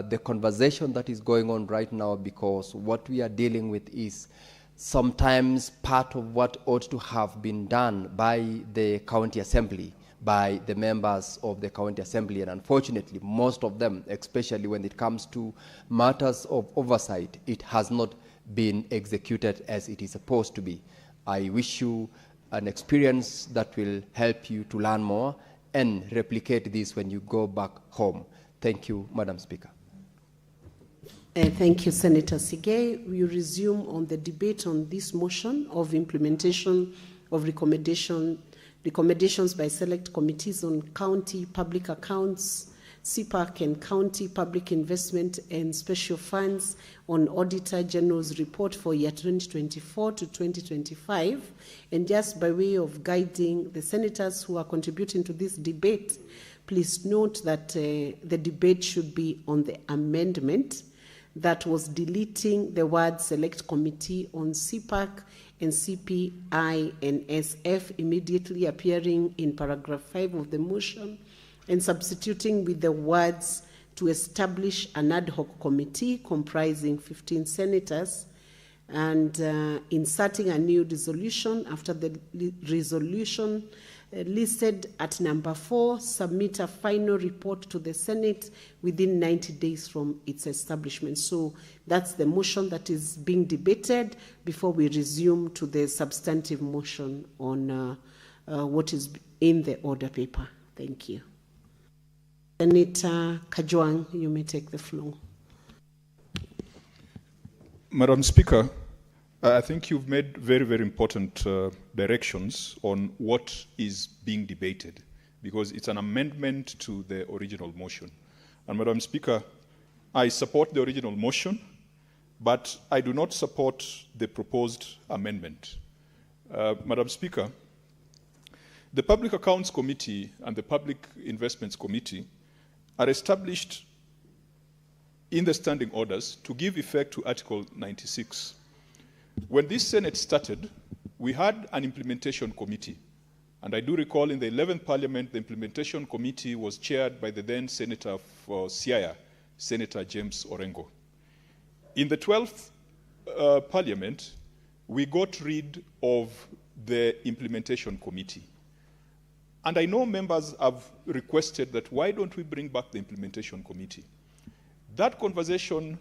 the conversation that is going on right now, because what we are dealing with is sometimes part of what ought to have been done by the County Assembly, by the members of the County Assembly, and unfortunately most of them, especially when it comes to matters of oversight, it has not been executed as it is supposed to be. I wish you an experience that will help you to learn more and replicate this when you go back home. Thank you, Madam Speaker. Thank you, Senator Sigei. We resume on the debate on this motion of implementation of recommendations by select committees on county public accounts, CPAC, and county public investment and special funds on Auditor General's report for year 2024 to 2025. And just by way of guiding the senators who are contributing to this debate, please note that the debate should be on the amendment that was deleting the word select committee on CPAC and CPI and SF immediately appearing in paragraph 5 of the motion, and substituting with the words to establish an ad hoc committee comprising 15 senators, and inserting a new resolution after the resolution listed at number 4, submit a final report to the Senate within 90 days from its establishment. So that's the motion that is being debated before we resume to the substantive motion on what is in the order paper. Thank you. Senator Kajwang, you may take the floor. Madam Speaker, I think you've made very, very important directions on what is being debated, because it's an amendment to the original motion. And Madam Speaker, I support the original motion, but I do not support the proposed amendment. Madam Speaker, the Public Accounts Committee and the Public Investments Committee are established in the standing orders to give effect to Article 96. When this Senate started, we had an implementation committee. And I do recall in the 11th Parliament, the implementation committee was chaired by the then Senator for Siaya, Senator James Orengo. In the 12th Parliament, we got rid of the implementation committee. And I know members have requested that why don't we bring back the implementation committee? That conversation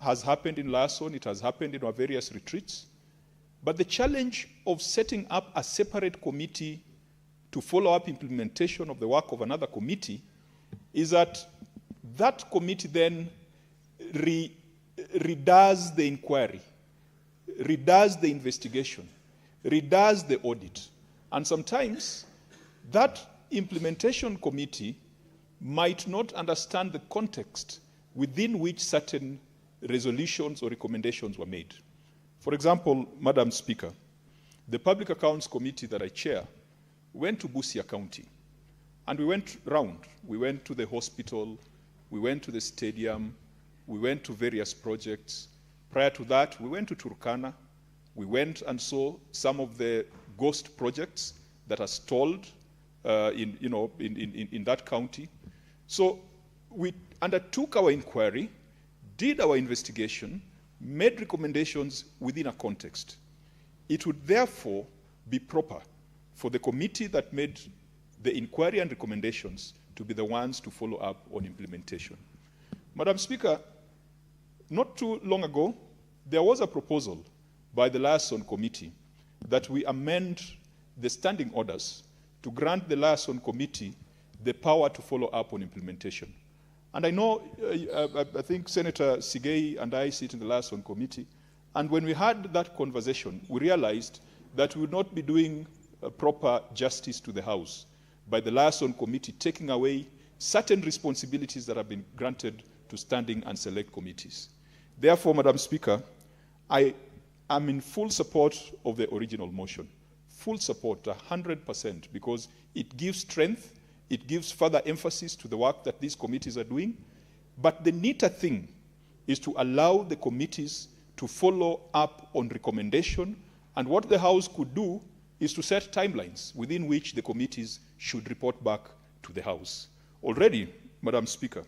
has happened in Larson, it has happened in our various retreats, but the challenge of setting up a separate committee to follow up implementation of the work of another committee is that that committee then redoes the inquiry, redoes the investigation, redoes the audit. And sometimes that implementation committee might not understand the context within which certain resolutions or recommendations were made. For example, Madam Speaker, the Public Accounts Committee that I chair went to Busia County, and we went round. We went to the hospital, we went to the stadium, we went to various projects. Prior to that, we went to Turkana. We went and saw some of the ghost projects that are stalled in that county. So we undertook our inquiry, did our investigation, made recommendations within a context. It would therefore be proper for the committee that made the inquiry and recommendations to be the ones to follow up on implementation. Madam Speaker, not too long ago, there was a proposal by the Larson Committee that we amend the standing orders to grant the Larson Committee the power to follow up on implementation. And I know, I think Senator Sigei and I sit in the Larson Committee, and when we had that conversation, we realized that we would not be doing proper justice to the House by the Larson Committee taking away certain responsibilities that have been granted to standing and select committees. Therefore, Madam Speaker, I am in full support of the original motion. Full support, 100%, because it gives strength, it gives further emphasis to the work that these committees are doing. But the neater thing is to allow the committees to follow up on recommendation, and what the House could do is to set timelines within which the committees should report back to the House. Already, Madam Speaker,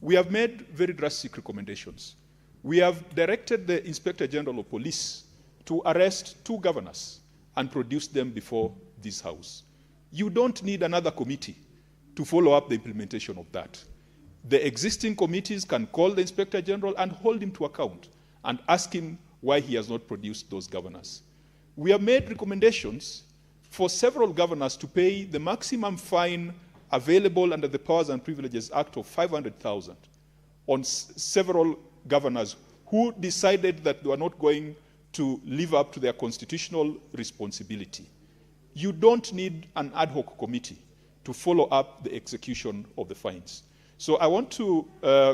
we have made very drastic recommendations. We have directed the Inspector General of Police to arrest 2 governors and produce them before this House. You don't need another committee to follow up the implementation of that. The existing committees can call the Inspector General and hold him to account and ask him why he has not produced those governors. We have made recommendations for several governors to pay the maximum fine available under the Powers and Privileges Act of 500,000 on several governors who decided that they were not going to live up to their constitutional responsibility. You don't need an ad hoc committee to follow up the execution of the fines. So I want to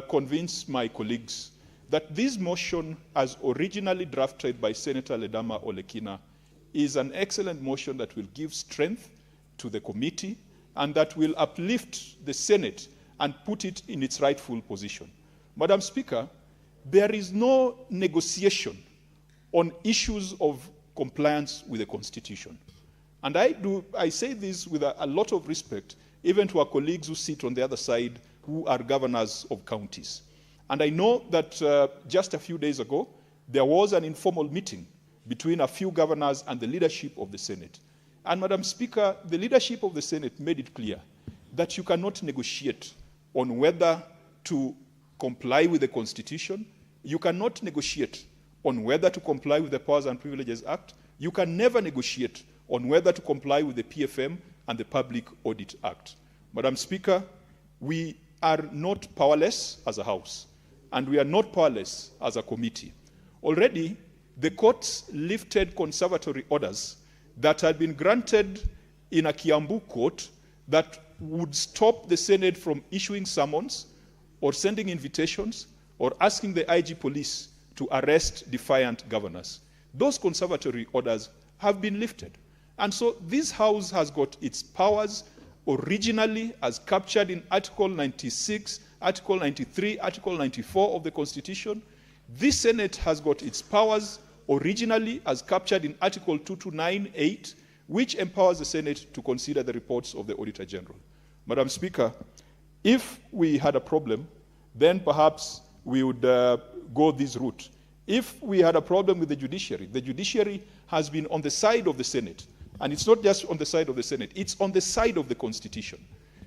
convince my colleagues that this motion, as originally drafted by Senator Ledama Olekina, is an excellent motion that will give strength to the committee and that will uplift the Senate and put it in its rightful position. Madam Speaker, there is no negotiation on issues of compliance with the Constitution. And I say this with a lot of respect, even to our colleagues who sit on the other side, who are governors of counties. And I know that just a few days ago, there was an informal meeting between a few governors and the leadership of the Senate. And Madam Speaker, the leadership of the Senate made it clear that you cannot negotiate on whether to comply with the Constitution. You cannot negotiate on whether to comply with the Powers and Privileges Act. You can never negotiate on whether to comply with the PFM and the Public Audit Act. Madam Speaker, we are not powerless as a House, and we are not powerless as a committee. Already, the courts lifted conservatory orders that had been granted in a Kiambu court that would stop the Senate from issuing summons or sending invitations or asking the IG police to arrest defiant governors. Those conservatory orders have been lifted. And so this House has got its powers originally as captured in Article 96, Article 93, Article 94 of the Constitution. This Senate has got its powers originally as captured in Article 2298, which empowers the Senate to consider the reports of the Auditor General. Madam Speaker, if we had a problem, then perhaps we would go this route. If we had a problem with the judiciary has been on the side of the Senate, and it's not just on the side of the Senate, it's on the side of the Constitution.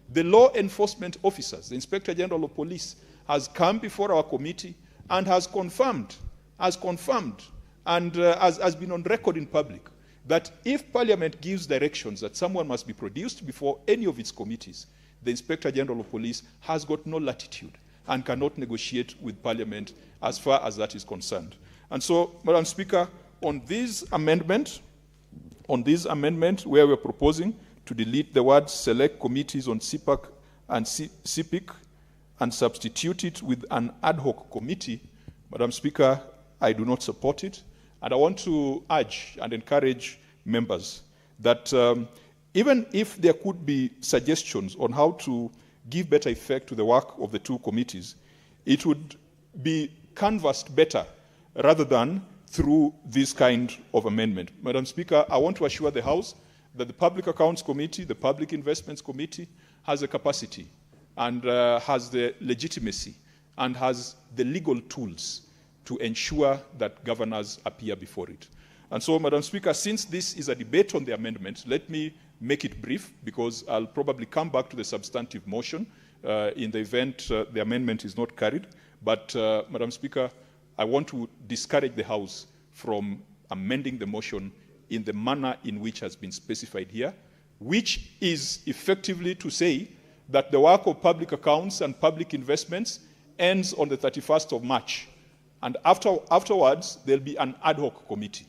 The law enforcement officers, the Inspector General of Police, has come before our committee and has confirmed, and has been on record in public that if Parliament gives directions that someone must be produced before any of its committees, the Inspector General of Police has got no latitude and cannot negotiate with Parliament as far as that is concerned. And so, Madam Speaker, on this amendment where we're proposing to delete the words select committees on CPAC and CPIC and substitute it with an ad hoc committee, Madam Speaker, I do not support it. And I want to urge and encourage members that even if there could be suggestions on how to give better effect to the work of the two committees, it would be canvassed better rather than through this kind of amendment. Madam Speaker, I want to assure the House that the Public Accounts Committee, the Public Investments Committee, has the capacity and has the legitimacy and has the legal tools to ensure that governors appear before it. And so, Madam Speaker, since this is a debate on the amendment, let me make it brief, because I'll probably come back to the substantive motion in the event the amendment is not carried. But, Madam Speaker, I want to discourage the House from amending the motion in the manner in which has been specified here, which is effectively to say that the work of public accounts and public investments ends on the 31st of March. And afterwards, there'll be an ad hoc committee.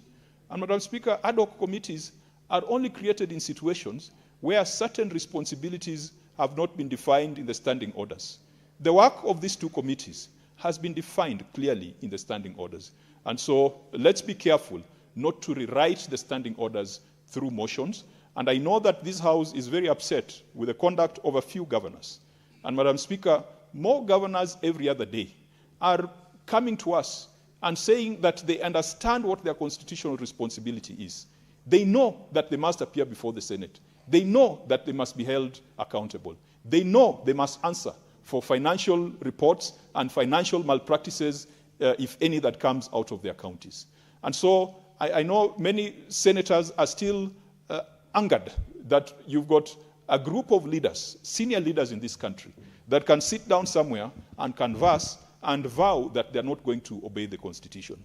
And Madam Speaker, ad hoc committees are only created in situations where certain responsibilities have not been defined in the standing orders. The work of these two committees has been defined clearly in the standing orders. And so let's be careful not to rewrite the standing orders through motions. And I know that this House is very upset with the conduct of a few governors. And Madam Speaker, more governors every other day are coming to us and saying that they understand what their constitutional responsibility is. They know that they must appear before the Senate. They know that they must be held accountable. They know they must answer for financial reports and financial malpractices, if any, that comes out of their counties. And so I know many senators are still angered that you've got a group of leaders, senior leaders in this country, that can sit down somewhere and canvass and vow that they're not going to obey the Constitution.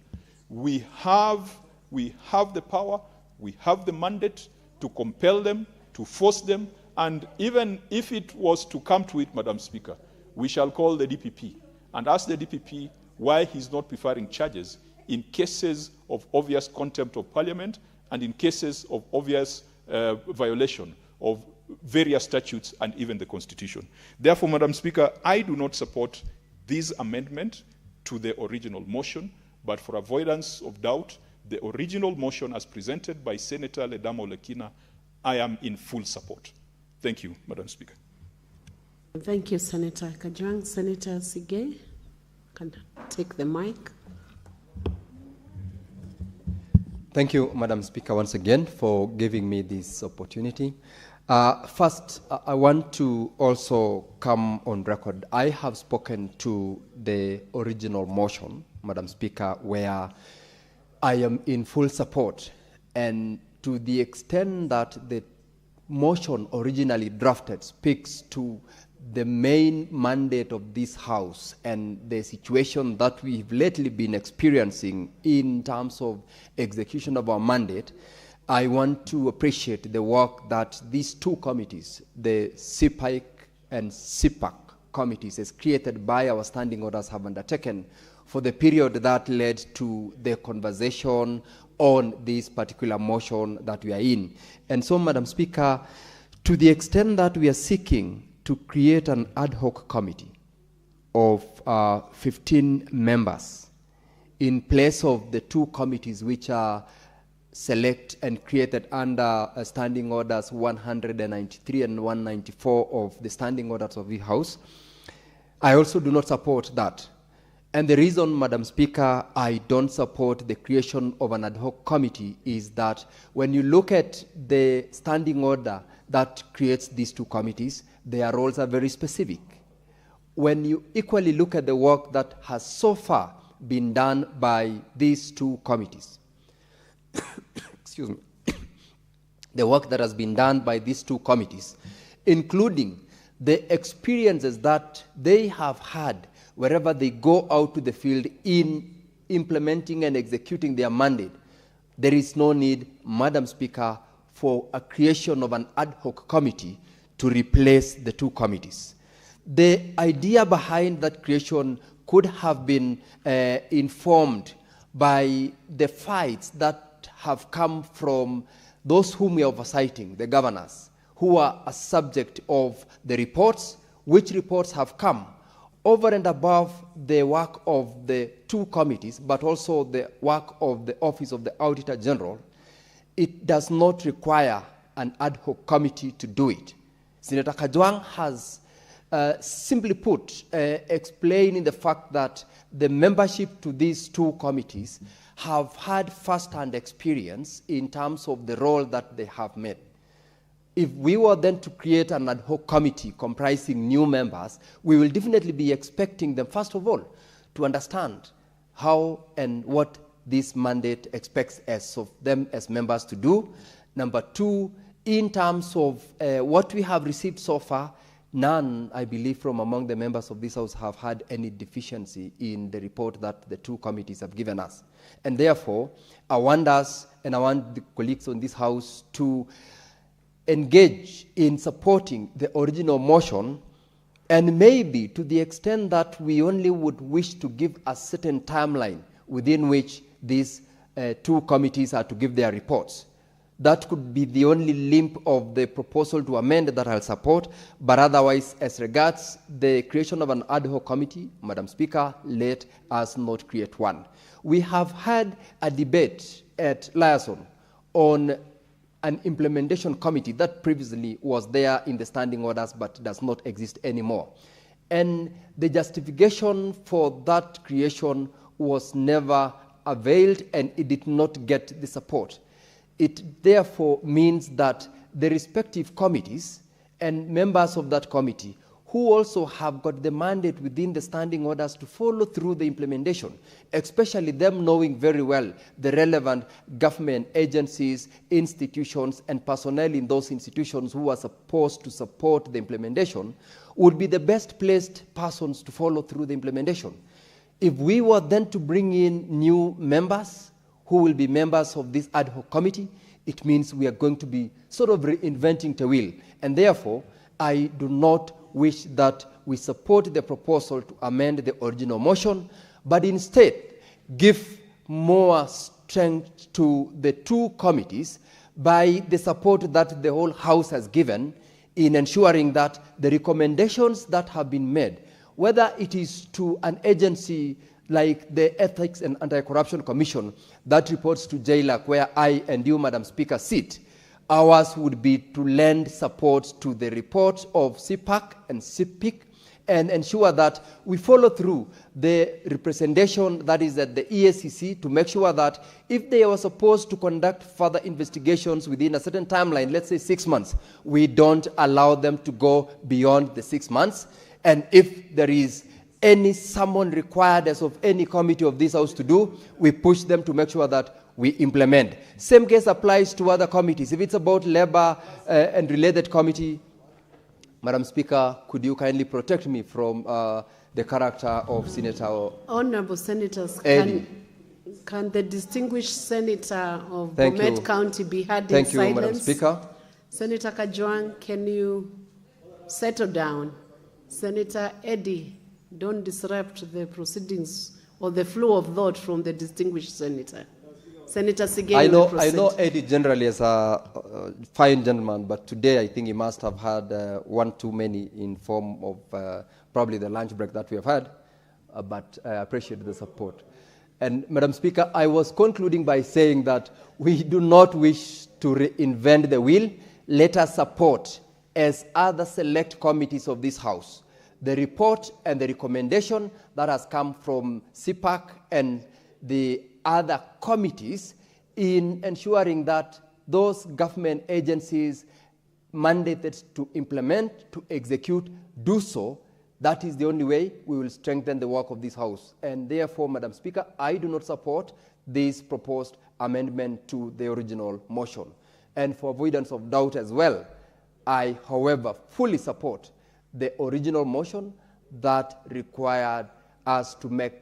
We have the power, we have the mandate to compel them, to force them, and even if it was to come to it, Madam Speaker, we shall call the DPP and ask the DPP why he's not preferring charges in cases of obvious contempt of Parliament and in cases of obvious violation of various statutes and even the Constitution. Therefore, Madam Speaker, I do not support this amendment to the original motion, but for avoidance of doubt, the original motion as presented by Senator Ledamo Lekina, I am in full support. Thank you, Madam Speaker. Thank you, Senator Kajwang. Senator Sige can take the mic. Thank you, Madam Speaker, once again for giving me this opportunity. First, I want to also come on record. I have spoken to the original motion, Madam Speaker, where I am in full support, and to the extent that the motion originally drafted speaks to the main mandate of this House and the situation that we've lately been experiencing in terms of execution of our mandate, I want to appreciate the work that these two committees, the CPIC and CPAC committees, as created by our standing orders, have undertaken for the period that led to the conversation on this particular motion that we are in. And so, Madam Speaker, to the extent that we are seeking to create an ad hoc committee of 15 members in place of the two committees which are select and created under standing orders 193 and 194 of the standing orders of the House, I also do not support that. And the reason, Madam Speaker, I don't support the creation of an ad hoc committee is that when you look at the standing order that creates these two committees, their roles are very specific. When you equally look at the work that has so far been done by these two committees, excuse me, the work that has been done by these two committees, including the experiences that they have had wherever they go out to the field in implementing and executing their mandate, there is no need, Madam Speaker, for a creation of an ad hoc committee to replace the two committees. The idea behind that creation could have been informed by the fights that have come from those whom we are oversighting, the governors, who are a subject of the reports, which reports have come over and above the work of the two committees, but also the work of the Office of the Auditor General. It does not require an ad hoc committee to do it. Senator Kajwang has simply put, explaining the fact that the membership to these two committees have had first-hand experience in terms of the role that they have made. If we were then to create an ad hoc committee comprising new members, we will definitely be expecting them, first of all, to understand how and what this mandate expects of them as members to do. Number two, in terms of what we have received so far, none, I believe, from among the members of this House have had any deficiency in the report that the two committees have given us. And therefore, I want us and I want the colleagues on this House to engage in supporting the original motion, and maybe to the extent that we only would wish to give a certain timeline within which these two committees are to give their reports. That could be the only limp of the proposal to amend that I'll support, but otherwise, as regards the creation of an ad hoc committee, Madam Speaker, let us not create one. We have had a debate at Liaison on an implementation committee that previously was there in the standing orders but does not exist anymore. And the justification for that creation was never availed and it did not get the support. It therefore means that the respective committees and members of that committee who also have got the mandate within the standing orders to follow through the implementation, especially them knowing very well the relevant government agencies, institutions, and personnel in those institutions who are supposed to support the implementation, would be the best placed persons to follow through the implementation. If we were then to bring in new members who will be members of this ad hoc committee, it means we are going to be sort of reinventing the wheel. And therefore, I do not wish that we support the proposal to amend the original motion, but instead give more strength to the two committees by the support that the whole House has given in ensuring that the recommendations that have been made, whether it is to an agency like the Ethics and Anti-Corruption Commission that reports to JLAC, where I and you, Madam Speaker, sit, ours would be to lend support to the report of CPAC and CPIC and ensure that we follow through the representation that is at the EACC to make sure that if they were supposed to conduct further investigations within a certain timeline, let's say 6 months, we don't allow them to go beyond the 6 months. And if there is any summon required as of any committee of this House to do, we push them to make sure that we implement. Same case applies to other committees. If it's about labor and related committee, Madam Speaker, could you kindly protect me from the character of Senator Honorable Senators, can the distinguished Senator of Bomet County be heard in silence? Thank you, Madam Speaker. Senator Kajwang, can you settle down? Senator Eddie, don't disrupt the proceedings or the flow of thought from the distinguished senator. Senator Sigei, I know Eddie generally as a fine gentleman, but today I think he must have had one too many in form of probably the lunch break that we have had, but I appreciate the support. And Madam Speaker, I was concluding by saying that we do not wish to reinvent the wheel. Let us support, as other select committees of this House, the report and the recommendation that has come from CPAC and the other committees in ensuring that those government agencies mandated to implement, to execute, do so. That is the only way we will strengthen the work of this House. And therefore, Madam Speaker, I do not support this proposed amendment to the original motion. And for avoidance of doubt as well, I, however, fully support the original motion that required us to make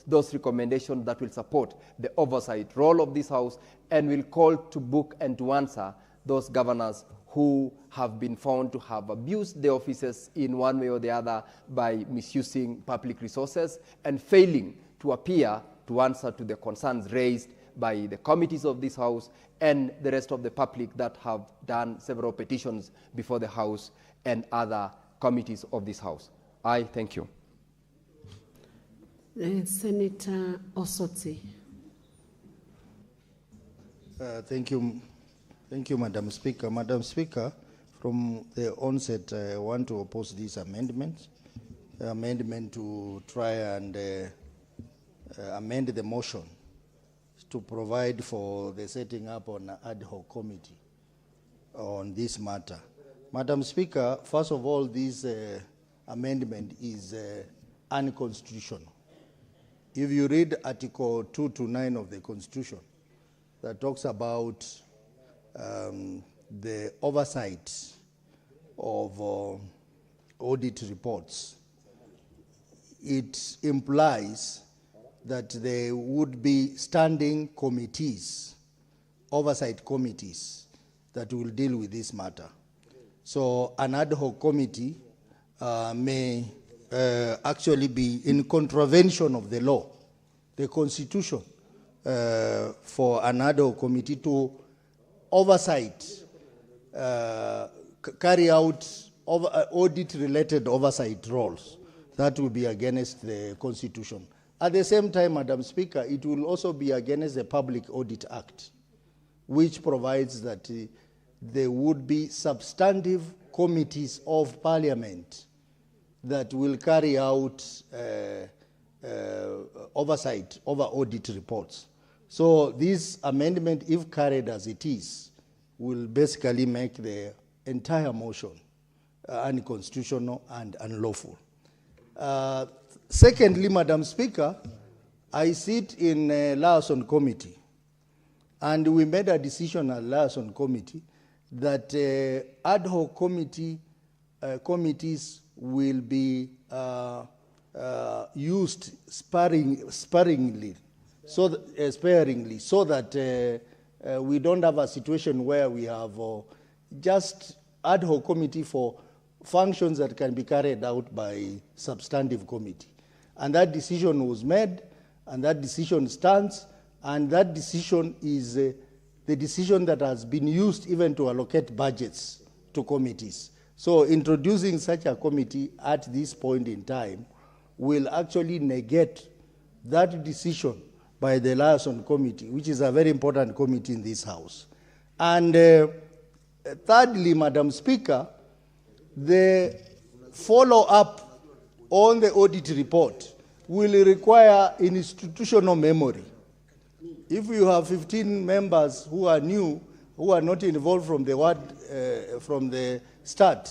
those recommendations that will support the oversight role of this House and will call to book and to answer those governors who have been found to have abused their offices in one way or the other by misusing public resources and failing to appear to answer to the concerns raised by the committees of this House and the rest of the public that have done several petitions before the House and other committees of this House. I thank you. Senator Osotsi. Thank you, Madam Speaker. Madam Speaker, from the onset, I want to oppose this amendment to try and amend the motion to provide for the setting up on an ad hoc committee on this matter. Madam Speaker, first of all, this amendment is unconstitutional. If you read Article 2 to 9 of the Constitution, that talks about the oversight of audit reports, it implies that there would be standing committees, oversight committees, that will deal with this matter. So an ad hoc committee may actually be in contravention of the law, the Constitution, for an ad hoc committee to oversight, carry out audit-related oversight roles. That will be against the Constitution. At the same time, Madam Speaker, it will also be against the Public Audit Act, which provides that there would be substantive committees of Parliament that will carry out oversight over audit reports. So this amendment, if carried as it is, will basically make the entire motion unconstitutional and unlawful. Secondly, Madam Speaker, I sit in a liaison committee, and we made a decision at liaison committee that ad hoc committees will be used sparingly, so that we don't have a situation where we have just ad hoc committee for functions that can be carried out by substantive committee. And that decision was made, and that decision stands, and that decision is the decision that has been used even to allocate budgets to committees. So introducing such a committee at this point in time will actually negate that decision by the liaison committee, which is a very important committee in this House. And thirdly, Madam Speaker, the follow-up on the audit report will require institutional memory. If you have 15 members who are new, who are not involved from the start,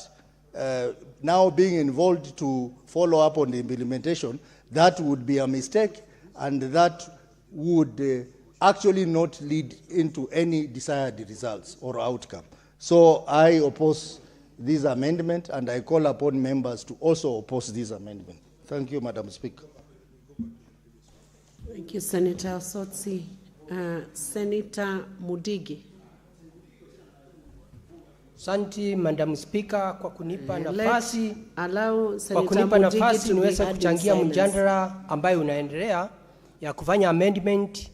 now being involved to follow up on the implementation, that would be a mistake, and that would actually not lead into any desired results or outcome. So I oppose this amendment, and I call upon members to also oppose this amendment. Thank you, Madam Speaker. Thank you, Senator Osotsi. Senator Mudigi. Asante Madam Speaker kwa kunipa nafasi Mudigi niweze kuchangia mjadala ambayo unaendelea ya kufanya amendment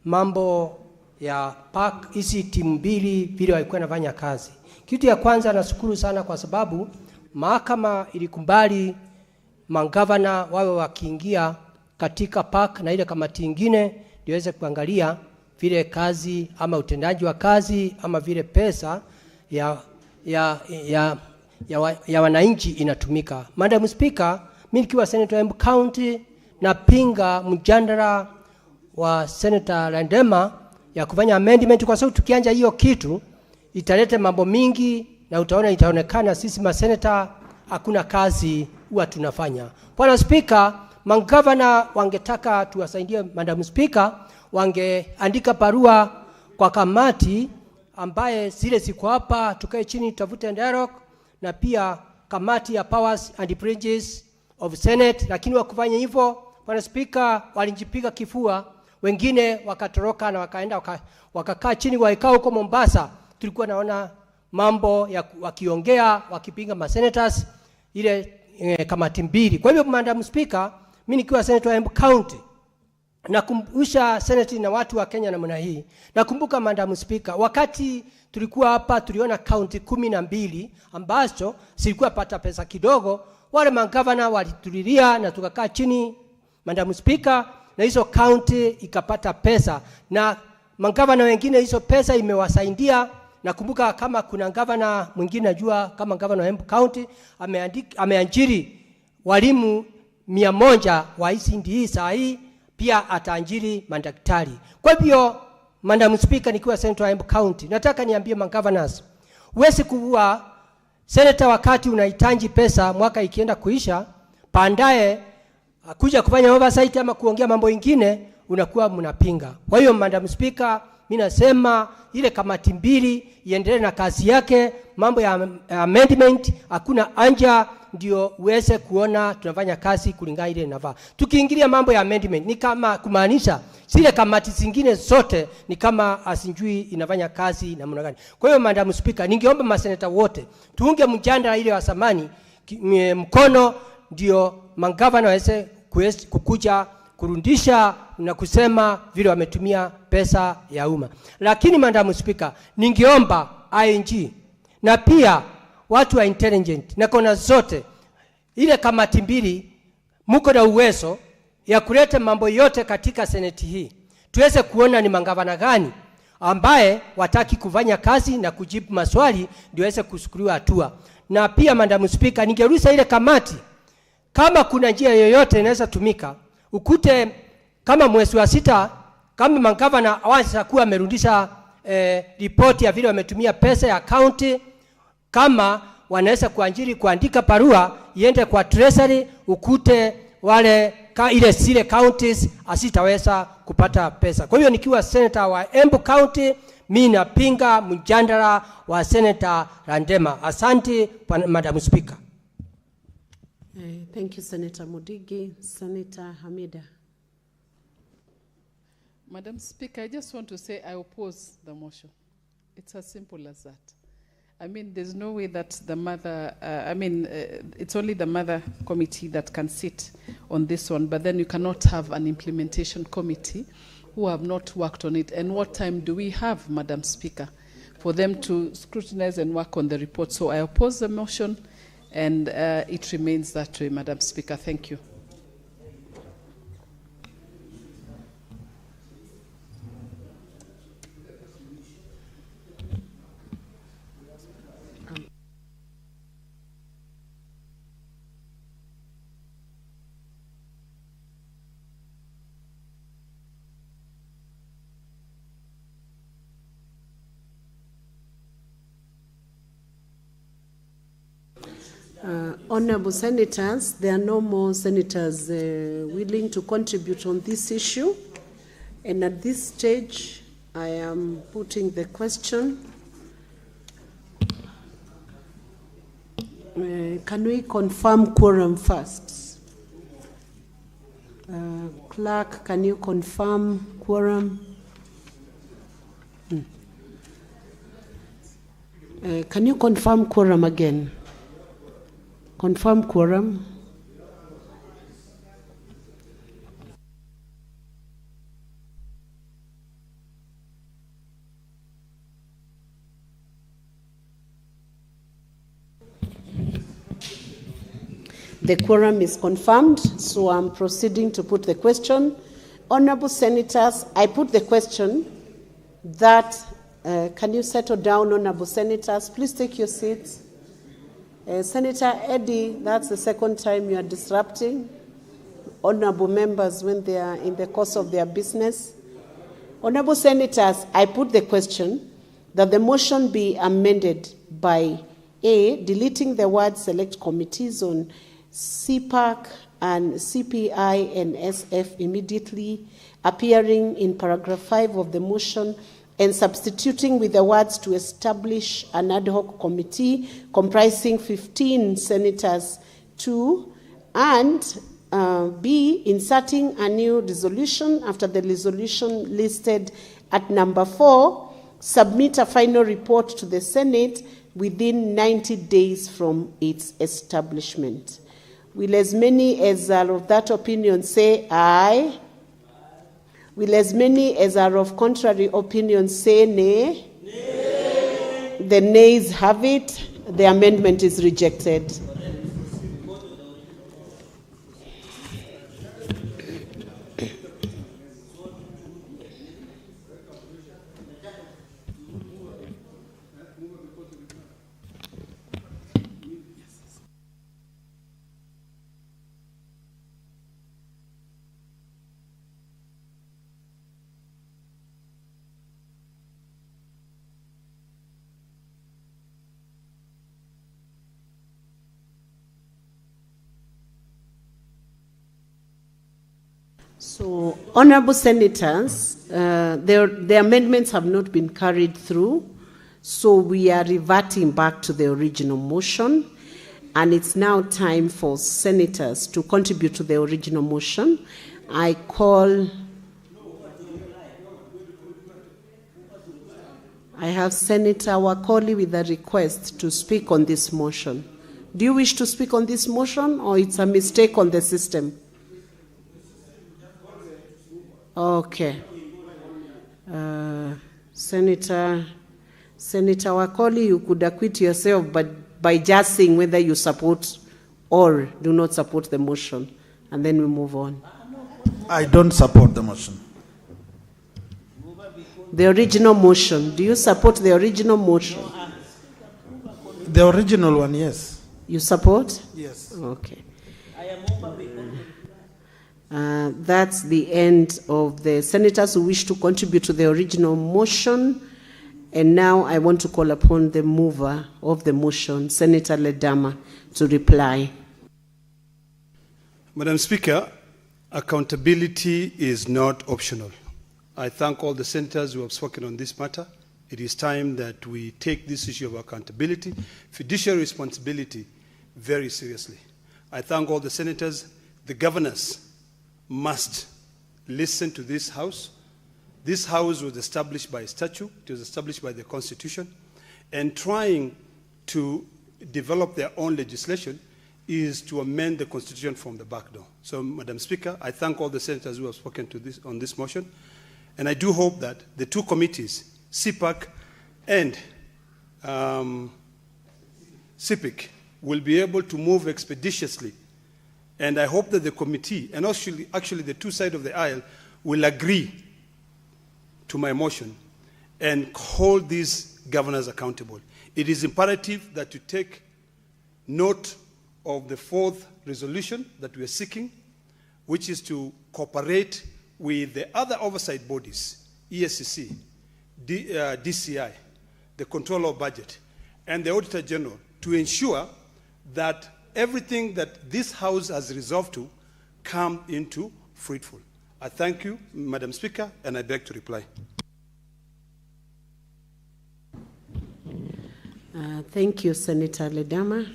mambo ya park hizi timu mbili vile walikuwa nafanya kazi. Kitu ya kwanza nashukuru sana kwa sababu mahakama ilikubali magavana wawe wakiingia katika park na ile kamati nyingine niweze kuangalia vile kazi ama utendaji wa kazi ama vile pesa ya wananchi inatumika. Madam Speaker, mimi nikiwa Senator Embu County napinga mjadala wa Senator Landema ya kufanya amendment, kwa sababu tukianja hiyo kitu italete mambo mingi na itaonekana sisi maseneta hakuna kazi huwa tunafanya. Bwana Speaker, magavana wangetaka tuwasaidie Madam Speaker, wangeandika barua kwa kamati ambaye zile ziko hapa, tukae chini tafute dialogue na pia kamati ya powers and privileges of Senate, lakini wakufanya hivyo, Bwana Spika, walijipiga kifua, wengine wakatoroka na wakaenda wakakaa chini waikao huko Mombasa. Tulikuwa naona mambo ya wakiongea wakipinga ma senators ile kamati mbili. Kwa hivyo Madam Speaker, mimi nikiwa senator wa Embu County nakumbusha senate na watu wa Kenya namna hii. Nakumbuka Madam Speaker, wakati tulikuwa hapa tuliona county 12 ambazo zilikuwa pata pesa kidogo, wale magavana walitulilia na tukakaa chini Madam Speaker, na hizo county ikapata pesa, na magavana wengine hizo pesa imewasaidia. Nakumbuka kama kuna gavana mwingine najua kama gavana wa Embu County ameajiri walimu 100 wa ECD saa hii, pia ataajiri madaktari. Kwa hivyo Madam Speaker, nikiwa senator wa Embu County nataka niambie magovernors, uwezi kuwa senator wakati unahitaji pesa mwaka ikienda kuisha, baadaye kuja kufanya oversight ama kuongea mambo mengine unakuwa mnapinga. Kwa hiyo Madam Speaker, mimi nasema ile kamati mbili iendelee na kazi yake, mambo ya amendment hakuna anja, ndio uweze kuona tunafanya kazi kulingana ile inafaa. Tukiingilia mambo ya amendment ni kama kumaanisha zile kamati zingine zote ni kama asinjui inafanya kazi namna gani. Kwa hiyo Madam Speaker, ningeomba maseneta wote tuunge mjadala ile wa samani mkono, ndio magavana waweze kukuja kurudisha na kusema vile wametumia pesa ya umma. Lakini Madam Speaker, ningeomba ING na pia watu wa intelligent na kona zote ile kamati mbili mko na uwezo ya kuleta mambo yote katika seneti hii, tuweze kuona ni magavana gani ambaye wataki kufanya kazi na kujibu maswali, ndio waweze kuchukuliwa hatua. Na pia Madam Speaker, ningeruhusa ile kamati kama kuna njia yoyote inaweza tumika, ukute kama mwezi wa 6 kama magavana hawaanza kuwa amerudisha ripoti ya vile wametumia pesa ya county, kama wanaweza kuandika barua iende kwa treasury, ukute wale ile zile counties asitaweza kupata pesa. Kwa hiyo nikiwa senator wa Embu County, mimi napinga mjadala wa Senator Randema. Asante Madam Speaker. Thank you, Senator Mudigi. Senator Hamida. Madam Speaker, I just want to say I oppose the motion. It's as simple as that. I mean, there's no way that the mother, it's only the mother committee that can sit on this one, but then you cannot have an implementation committee who have not worked on it. And what time do we have, Madam Speaker, for them to scrutinize and work on the report? So I oppose the motion, and it remains that way, Madam Speaker. Thank you. Honorable Senators, there are no more senators willing to contribute on this issue. And at this stage, I am putting the question. Can we confirm quorum first? Clerk, can you confirm quorum? Can you confirm quorum again? Confirm quorum. The quorum is confirmed, so I'm proceeding to put the question. Honorable Senators, I put the question that, can you settle down, Honorable Senators? Please take your seats. Senator Eddy, that's the second time you are disrupting honorable members when they are in the course of their business. Honorable Senators, I put the question that the motion be amended by A, deleting the word select committees on CPAC and CPI and SF immediately appearing in paragraph 5 of the motion and substituting with the words to establish an ad hoc committee comprising 15 senators to, and B, inserting a new resolution after the resolution listed at number 4, submit a final report to the Senate within 90 days from its establishment. Will as many as are of that opinion say aye? Will as many as are of contrary opinion say nay? Nay. The nays have it. The amendment is rejected. So, honorable senators, the amendments have not been carried through, so we are reverting back to the original motion, and it's now time for senators to contribute to the original motion. I have Senator Wakoli with a request to speak on this motion. Do you wish to speak on this motion, or it's a mistake on the system? Okay. Senator Wakoli, you could acquit yourself by just saying whether you support or do not support the motion, and then we move on. I don't support the motion. The original motion. Do you support the original motion? The original one, yes. You support? Yes. Okay. That's the end of the senators who wish to contribute to the original motion. And now I want to call upon the mover of the motion, Senator Ledama, to reply. Madam Speaker, accountability is not optional. I thank all the senators who have spoken on this matter. It is time that we take this issue of accountability, fiduciary responsibility, very seriously. I thank all the senators. The governors must listen to this House. This House was established by statute, it was established by the Constitution, and trying to develop their own legislation is to amend the Constitution from the back door. So, Madam Speaker, I thank all the senators who have spoken to on this motion, and I do hope that the two committees, CPAC and CPIC, will be able to move expeditiously. And I hope that the committee, and actually the two sides of the aisle, will agree to my motion and hold these governors accountable. It is imperative that you take note of the fourth resolution that we are seeking, which is to cooperate with the other oversight bodies, ESCC, DCI, the Controller of Budget, and the Auditor General, to ensure that everything that this House has resolved to come into fruitful. I thank you, Madam Speaker, and I beg to reply. Thank you, Senator Ledama.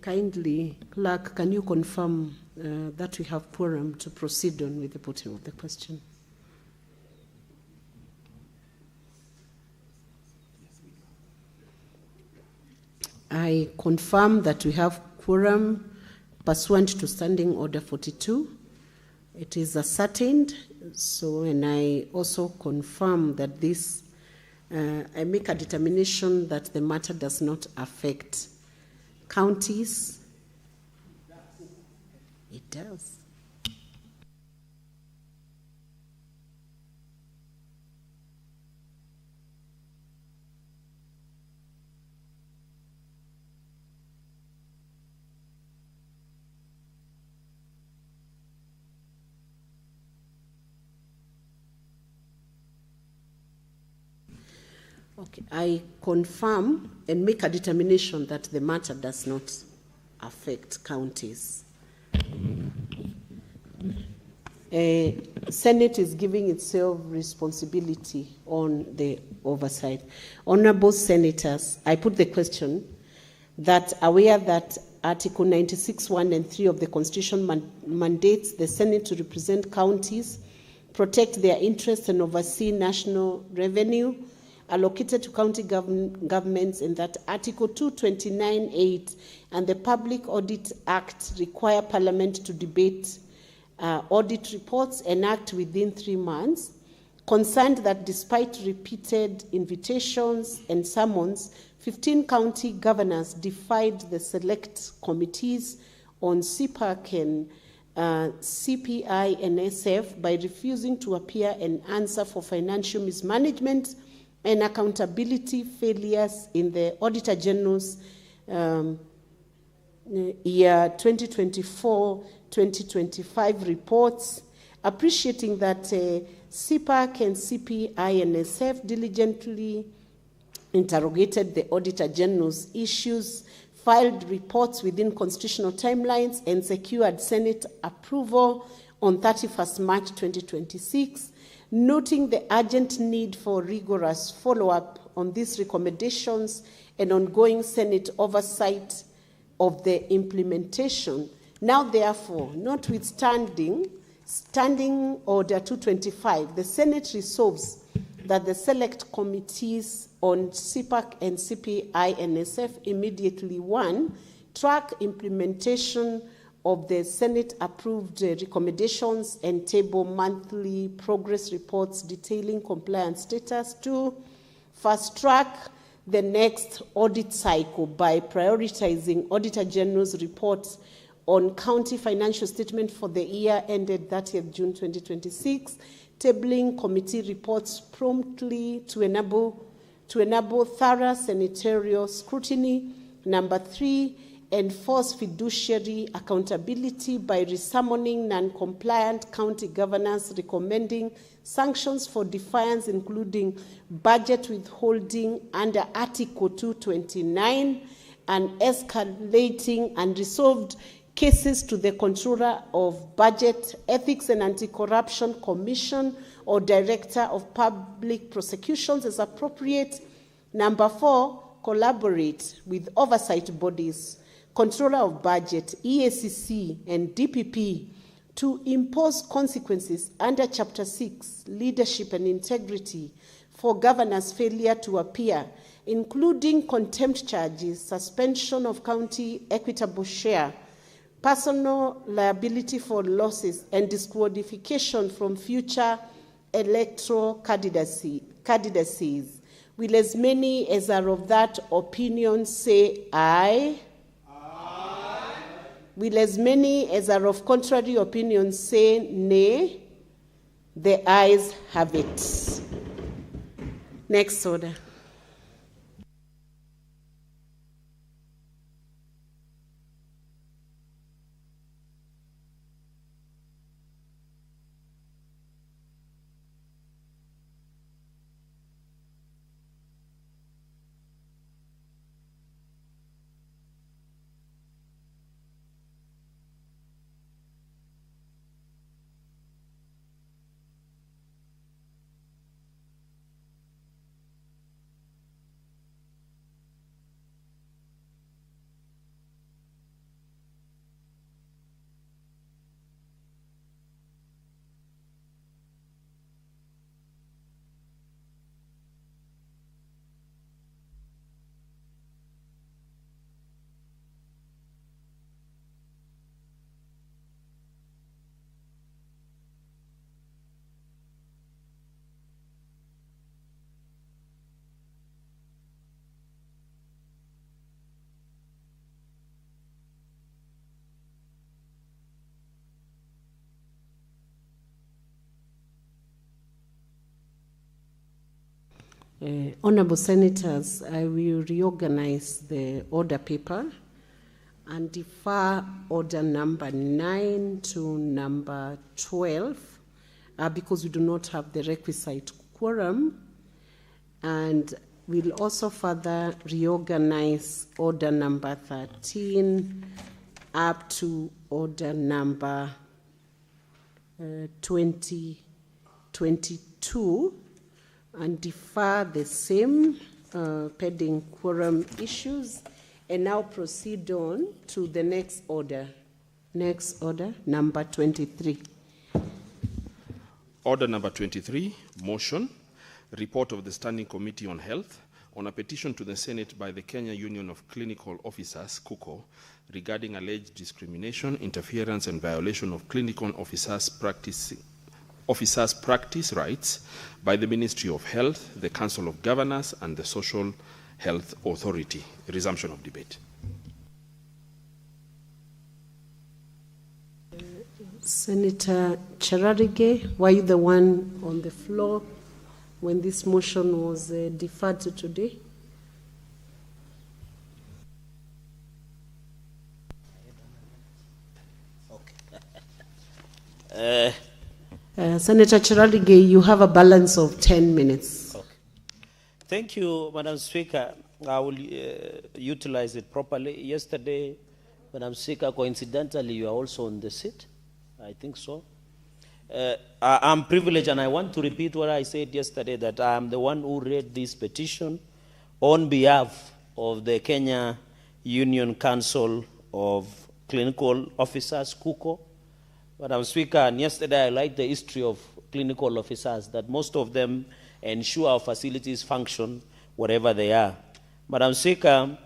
Kindly, Clerk, can you confirm that we have quorum to proceed on with the putting of the question? I confirm that we have quorum pursuant to Standing Order 42. It is ascertained. So, and I also confirm that this, I make a determination that the matter does not affect counties. It does. Okay, I confirm and make a determination that the matter does not affect counties. Senate is giving itself responsibility on the oversight. Honorable Senators, I put the question that aware that Article 96, 1 and 3 of the Constitution mandates the Senate to represent counties, protect their interests and oversee national revenue allocated to county governments, and that Article 229(8) and the Public Audit Act require Parliament to debate audit reports and act within 3 months, concerned that despite repeated invitations and summons, 15 county governors defied the select committees on CPAC and CPI and SF by refusing to appear and answer for financial mismanagement and accountability failures in the Auditor General's year 2024-2025 reports, appreciating that CPAC and CPI and SF diligently interrogated the Auditor General's issues, filed reports within constitutional timelines, and secured Senate approval on 31st March 2026, noting the urgent need for rigorous follow-up on these recommendations and ongoing Senate oversight of the implementation. Now, therefore, notwithstanding Standing Order 225, the Senate resolves that the select committees on CPAC and CPI and SF immediately, 1, track implementation of the Senate-approved recommendations and table monthly progress reports detailing compliance status. 2, fast-track the next audit cycle by prioritizing Auditor General's reports on county financial statement for the year ended 30th June 2026, tabling committee reports promptly to enable thorough senatorial scrutiny. 3, enforce fiduciary accountability by resummoning non-compliant county governors, recommending sanctions for defiance, including budget withholding under Article 229, and escalating unresolved cases to the Controller of Budget, Ethics and Anti-Corruption Commission or Director of Public Prosecutions as appropriate. 4, collaborate with oversight bodies, Controller of Budget, EACC and DPP to impose consequences under Chapter 6, Leadership and Integrity, for governors' failure to appear, including contempt charges, suspension of county equitable share, personal liability for losses, and disqualification from future electoral candidacies. Will as many as are of that opinion say aye? Aye. Will as many as are of contrary opinion say nay? The ayes have it. Next order. Honorable Senators, I will reorganize the order paper and defer order number 9 to number 12 because we do not have the requisite quorum, and we'll also further reorganize order number 13 up to order number 2022 and defer the same pending quorum issues, and now proceed on to the next order. Next order, number 23. Order number 23, motion, report of the Standing Committee on Health on a petition to the Senate by the Kenya Union of Clinical Officers, KUCO, regarding alleged discrimination, interference, and violation of clinical officers' practice rights by the Ministry of Health, the Council of Governors, and the Social Health Authority. Resumption of debate. Senator Cherargei, were you the one on the floor when this motion was deferred to today? Senator Cherargei, you have a balance of 10 minutes. Okay. Thank you, Madam Speaker. I will utilize it properly. Yesterday, Madam Speaker, coincidentally, you are also on the seat. I think so. I'm privileged, and I want to repeat what I said yesterday, that I am the one who read this petition on behalf of the Kenya Union Council of Clinical Officers, KUCO. Madam Speaker, and yesterday I liked the history of clinical officers, that most of them ensure our facilities function wherever they are. Madam Speaker,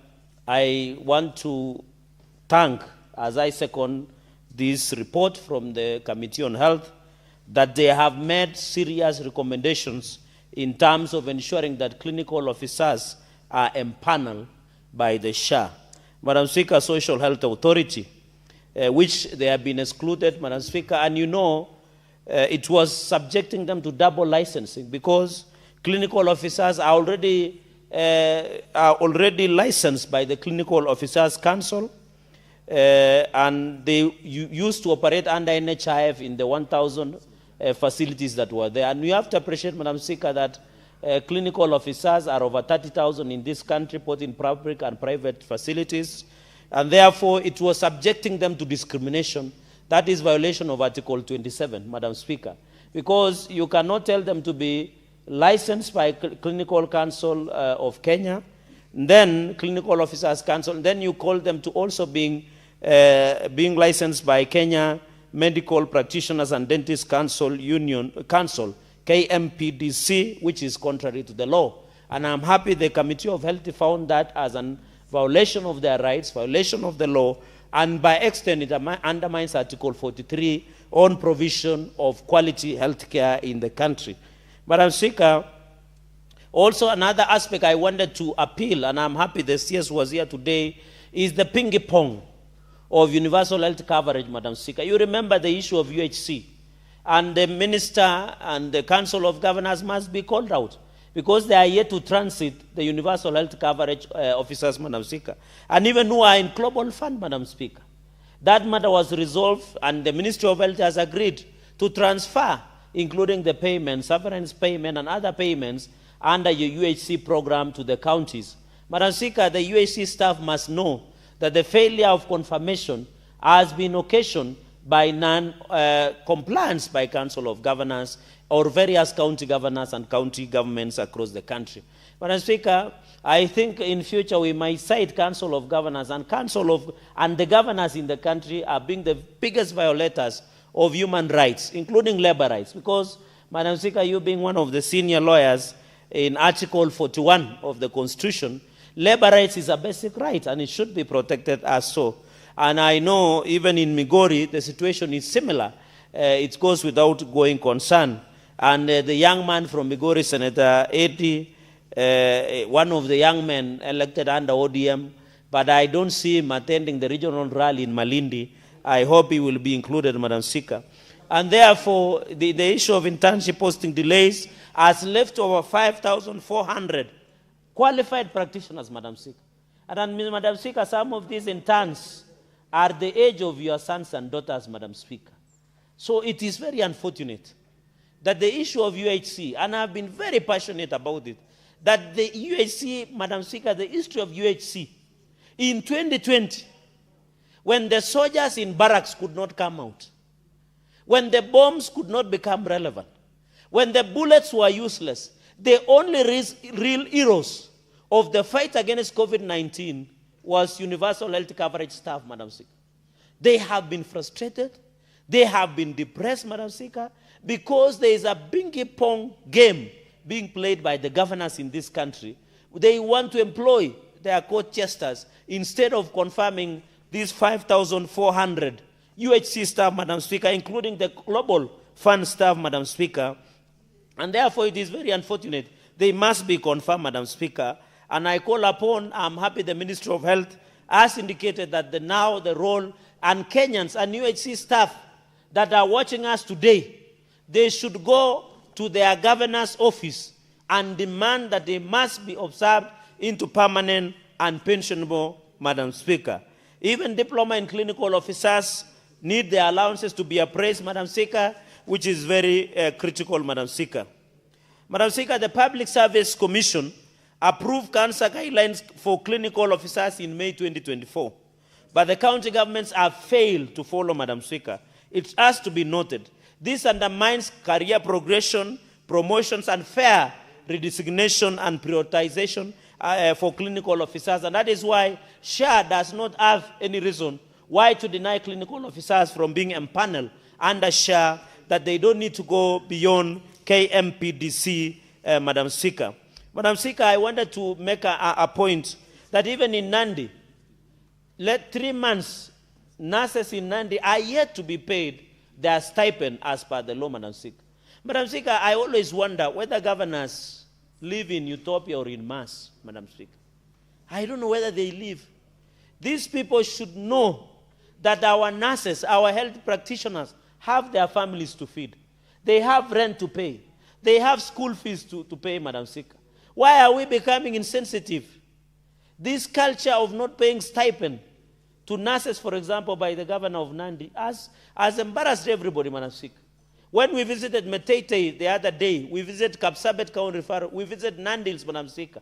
I want to thank, as I second this report from the Committee on Health, that they have made serious recommendations in terms of ensuring that clinical officers are empaneled by the SHA. Madam Speaker, Social Health Authority, which they have been excluded, Madam Speaker, and you know, it was subjecting them to double licensing because clinical officers are already licensed by the Clinical Officers Council, and they used to operate under NHIF in the 1,000 facilities that were there. And we have to appreciate, Madam Speaker, that clinical officers are over 30,000 in this country, both in public and private facilities, and therefore it was subjecting them to discrimination. That is violation of Article 27, Madam Speaker, because you cannot tell them to be licensed by Clinical Council of Kenya, then Clinical Officers Council, then you call them to also being licensed by Kenya Medical Practitioners and Dentists Council, KMPDC, which is contrary to the law. And I'm happy the Committee of Health found that as a violation of their rights, violation of the law, and by extent it undermines Article 43 on provision of quality health care in the country. Madam Speaker, also another aspect I wanted to appeal, and I'm happy the CS was here today, is the ping-pong of universal health coverage, Madam Speaker. You remember the issue of UHC, and the Minister and the Council of Governors must be called out because they are yet to transit the universal health coverage officers, Madam Speaker, and even who are in Global Fund, Madam Speaker. That matter was resolved, and the Ministry of Health has agreed to transfer, including the payment, severance payment, and other payments under your UHC program to the counties. Madam Speaker, the UHC staff must know that the failure of confirmation has been occasioned by non-compliance by Council of Governors or various county governors and county governments across the country. Madam Speaker, I think in future we might cite Council of Governors and the governors in the country are being the biggest violators of human rights, including labor rights, because, Madam Speaker, you being one of the senior lawyers in Article 41 of the Constitution, labor rights is a basic right and it should be protected as so. And I know even in Migori, the situation is similar. It goes without going concern. And the young man from Migori, Senator Edi, one of the young men elected under ODM, but I don't see him attending the regional rally in Malindi. I hope he will be included, Madam Speaker. And therefore, the issue of internship posting delays has left over 5,400 qualified practitioners, Madam Speaker. And Madam Speaker, some of these interns are the age of your sons and daughters, Madam Speaker. So it is very unfortunate that the issue of UHC, and I've been very passionate about it, that the UHC, Madam Speaker, the history of UHC, in 2020, when the soldiers in barracks could not come out, when the bombs could not become relevant, when the bullets were useless, the only real heroes of the fight against COVID-19 was universal health coverage staff, Madam Speaker. They have been frustrated. They have been depressed, Madam Speaker, because there is a bingy-pong game being played by the governors in this country. They want to employ their court jesters instead of confirming these 5,400 UHC staff, Madam Speaker, including the Global Fund staff, Madam Speaker. And therefore, it is very unfortunate. They must be confirmed, Madam Speaker. And I call upon, I'm happy the Ministry of Health has indicated that now the role and Kenyans and UHC staff that are watching us today, they should go to their governor's office and demand that they must be observed into permanent and pensionable, Madam Speaker. Even diploma and clinical officers need their allowances to be appraised, Madam Speaker, which is very critical, Madam Speaker. Madam Speaker, the Public Service Commission approved cancer guidelines for clinical officers in May 2024. But the county governments have failed to follow, Madam Speaker. It has to be noted. This undermines career progression, promotions, and fair redesignation and prioritization for clinical officers. And that is why SHA does not have any reason why to deny clinical officers from being empaneled under SHA, that they don't need to go beyond KMPDC, Madam Speaker. Madam Speaker, I wanted to make a point that even in Nandi, 3 months, nurses in Nandi are yet to be paid their stipend as per the law, Madam Speaker. Madam Speaker, I always wonder whether governors live in utopia or in Mars, Madam Speaker. I don't know whether they live. These people should know that our nurses, our health practitioners, have their families to feed. They have rent to pay. They have school fees to pay, Madam Speaker. Why are we becoming insensitive? This culture of not paying stipend to nurses, for example, by the governor of Nandi, has embarrassed everybody, Madam Speaker. When we visited Metete the other day, we visited Kapsabet County Referral, we visited Nandils, Madam Speaker.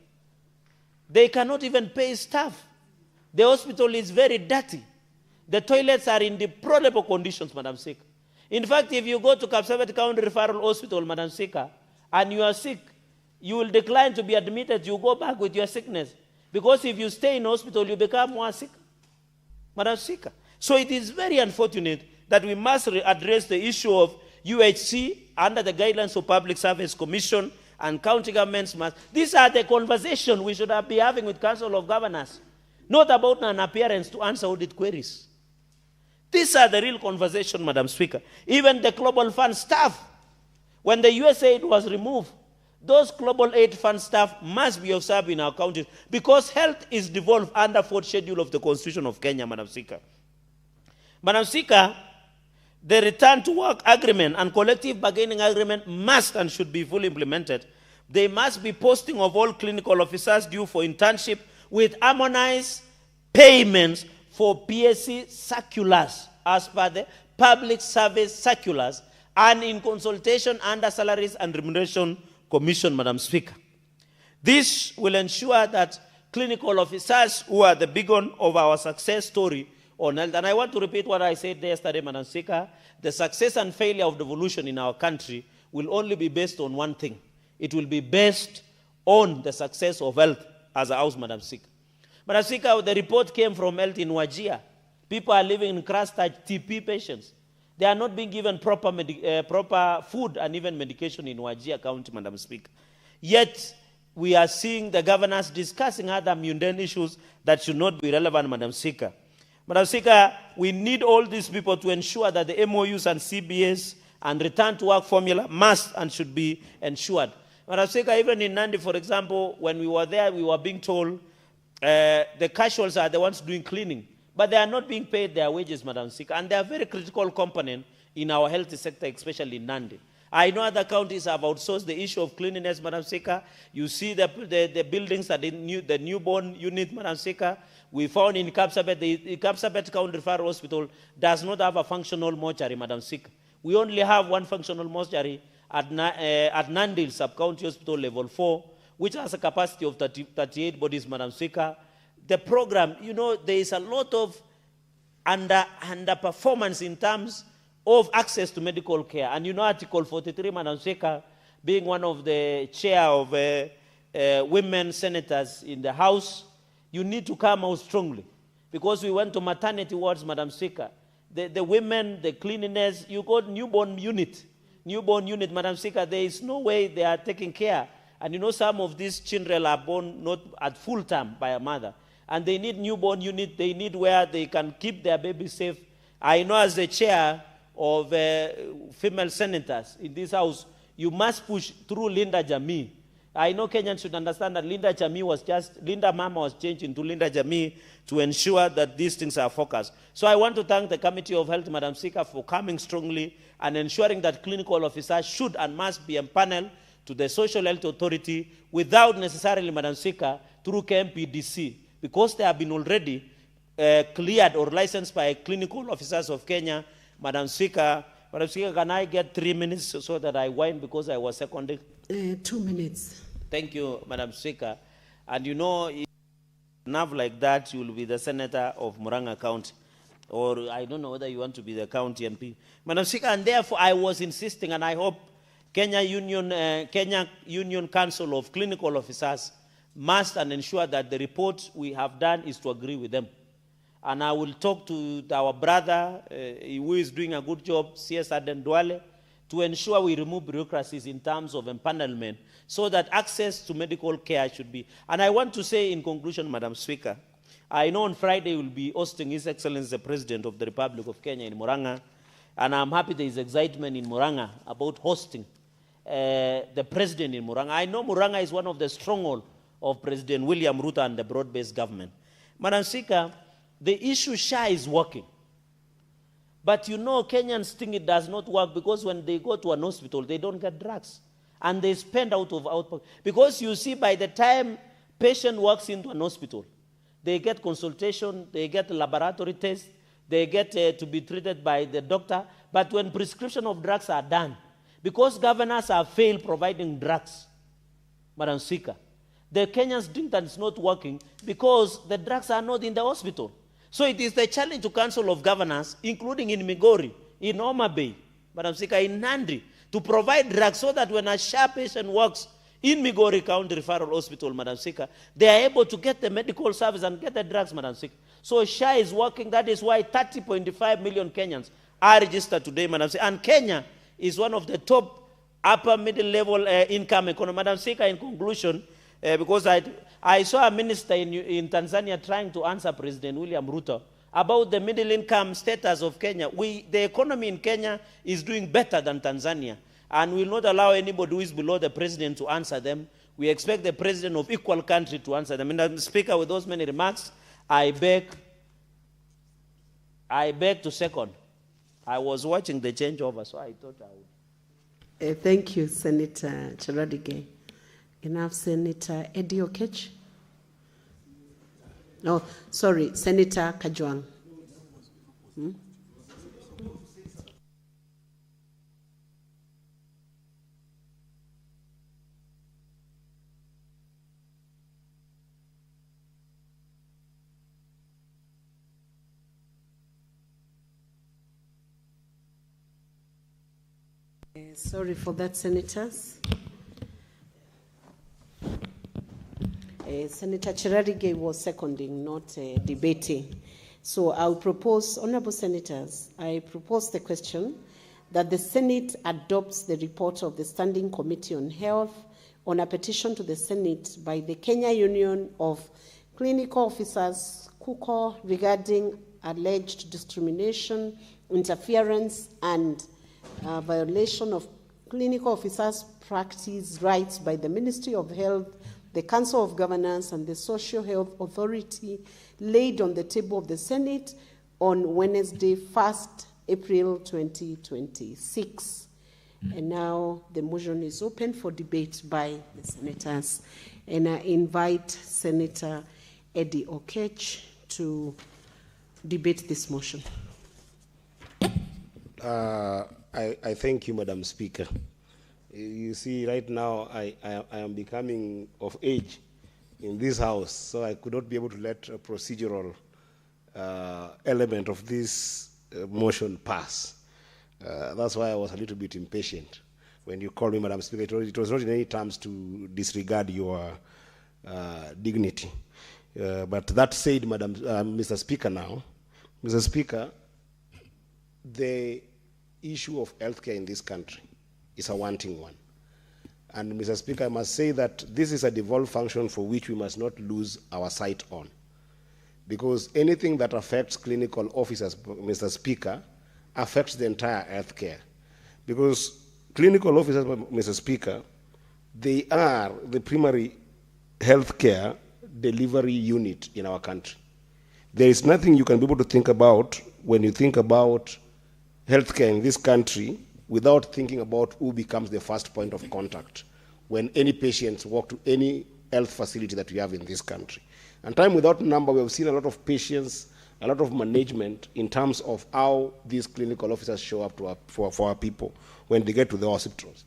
They cannot even pay staff. The hospital is very dirty. The toilets are in deplorable conditions, Madam Speaker. In fact, if you go to Kapsabet County Referral Hospital, Madam Speaker, and you are sick, you will decline to be admitted. You go back with your sickness. Because if you stay in hospital, you become more sick, Madam Speaker. So it is very unfortunate that we must address the issue of UHC under the guidelines of Public Service Commission, and county governments must. These are the conversations we should be having with Council of Governors, not about an appearance to answer audit queries. These are the real conversations, Madam Speaker. Even the Global Fund staff, when the USAID was removed, those Global Aid Fund staff must be observed in our counties because health is devolved under 4th schedule of the Constitution of Kenya, Madam Speaker. Madam Speaker, the return to work agreement and collective bargaining agreement must and should be fully implemented. They must be posting of all clinical officers due for internship with harmonized payments for PSC circulars as per the Public Service Circulars and in consultation under Salaries and Remuneration Commission, Madam Speaker. This will ensure that clinical officers who are the beacon of our success story on health, and I want to repeat what I said yesterday, Madam Speaker, the success and failure of devolution in our country will only be based on one thing. It will be based on the success of health as a house, Madam Speaker. Madam Speaker, the report came from health in Wajir. People are living in crash-touch TP patients. They are not being given proper food and even medication in Wajir County, Madam Speaker. Yet, we are seeing the governors discussing other mundane issues that should not be relevant, Madam Speaker. Madam Speaker, we need all these people to ensure that the MOUs and CBS and return to work formula must and should be ensured. Madam Speaker, even in Nandi, for example, when we were there, we were being told the casuals are the ones doing cleaning, but they are not being paid their wages, Madam Speaker, and they are a very critical component in our health sector, especially in Nandi. I know other counties have outsourced the issue of cleanliness, Madam Speaker. You see the buildings at the newborn unit, Madam Speaker. We found in Kapsabet, the Kapsabet County Referral Hospital does not have a functional mortuary, Madam Speaker. We only have one functional mortuary at Nandil Sub-County Hospital Level 4, which has a capacity of 38 bodies, Madam Speaker. The program, you know, there is a lot of underperformance in terms of access to medical care. And you know Article 43, Madam Speaker, being one of the chair of women senators in the House, you need to come out strongly. Because we went to maternity wards, Madam Speaker. The women, the cleanliness, you got newborn unit, Madam Speaker, there is no way they are taking care. And you know some of these children are born not at full term by a mother. And they need newborn unit, they need where they can keep their baby safe. I know as the chair of female senators in this House, you must push through Linda Jamii. I know Kenyans should understand that Linda Mama was changed into Linda Jamii to ensure that these things are focused. So I want to thank the Committee of Health, Madam Speaker, for coming strongly and ensuring that clinical officers should and must be empaneled to the Social Health Authority without necessarily, Madam Speaker, through KMPDC, because they have been already cleared or licensed by clinical officers of Kenya. Madam Speaker, can I get 3 minutes so that I wind because I was seconded? 2 minutes. Thank you, Madam Speaker. And you know, if you have like that, you will be the senator of Murang'a County. Or I don't know whether you want to be the county MP. Madam Speaker, and therefore I was insisting, and I hope Kenya Union Council of Clinical Officers must and ensure that the report we have done is to agree with them. And I will talk to our brother who is doing a good job, CS Aden Duale, to ensure we remove bureaucracies in terms of empanelment so that access to medical care should be. And I want to say in conclusion, Madam Speaker, I know on Friday we'll be hosting His Excellency the President of the Republic of Kenya in Murang'a, and I'm happy there is excitement in Murang'a about hosting the President in Murang'a. I know Murang'a is one of the strongholds of President William Ruto and the broad-based government. Madam Speaker, the issue SHA is working. But you know, Kenyans think it does not work because when they go to an hospital, they don't get drugs. And they spend out of output. Because you see, by the time patient walks into an hospital, they get consultation, they get laboratory tests, they get to be treated by the doctor. But when prescription of drugs are done, because governors have failed providing drugs, Madam Speaker, the Kenyans think that it's not working because the drugs are not in the hospital. So it is the challenge to Council of Governors, including in Migori, in Homa Bay, Madam Speaker, in Nandi, to provide drugs so that when a SHA patient works in Migori County Referral Hospital, Madam Speaker, they are able to get the medical service and get the drugs, Madam Speaker. So SHA is working. That is why 30.5 million Kenyans are registered today, Madam Speaker. And Kenya is one of the top upper middle level income economy. Madam Speaker, in conclusion, because I saw a minister in Tanzania trying to answer President William Ruto about the middle income status of Kenya. The economy in Kenya is doing better than Tanzania, and we will not allow anybody who is below the president to answer them. We expect the president of equal country to answer them. Madam Speaker, with those many remarks, I beg to second. I was watching the changeover, so I thought I would. Thank you, Senator Cheradigei. Can I have Senator Eddie Okech? No, sorry, Senator Kajwang. Sorry for that, senators. Senator Cheradigei was seconding, not debating. So I'll propose, honorable senators, I propose the question that the Senate adopts the report of the Standing Committee on Health on a petition to the Senate by the Kenya Union of Clinical Officers, KUCO, regarding alleged discrimination, interference, and violation of clinical officers' practice rights by the Ministry of Health, the Council of Governors, and the Social Health Authority, laid on the table of the Senate on Wednesday, 1st April 2026. And now the motion is open for debate by the senators. And I invite Senator Eddie Okech to debate this motion. I thank you, Madam Speaker. You see, right now, I am becoming of age in this House, so I could not be able to let a procedural element of this motion pass. That's why I was a little bit impatient when you called me, Madam Speaker. It was not in any terms to disregard your dignity. But that said, Mr. Speaker now, Mr. Speaker, the issue of healthcare in this country is a wanting one. And Mr. Speaker, I must say that this is a devolved function for which we must not lose our sight on. Because anything that affects clinical officers, Mr. Speaker, affects the entire healthcare. Because clinical officers, Mr. Speaker, they are the primary healthcare delivery unit in our country. There is nothing you can be able to think about when you think about healthcare in this country without thinking about who becomes the first point of contact when any patients walk to any health facility that we have in this country. And time without number, we have seen a lot of patients, a lot of management in terms of how these clinical officers show up to for our people when they get to the hospitals.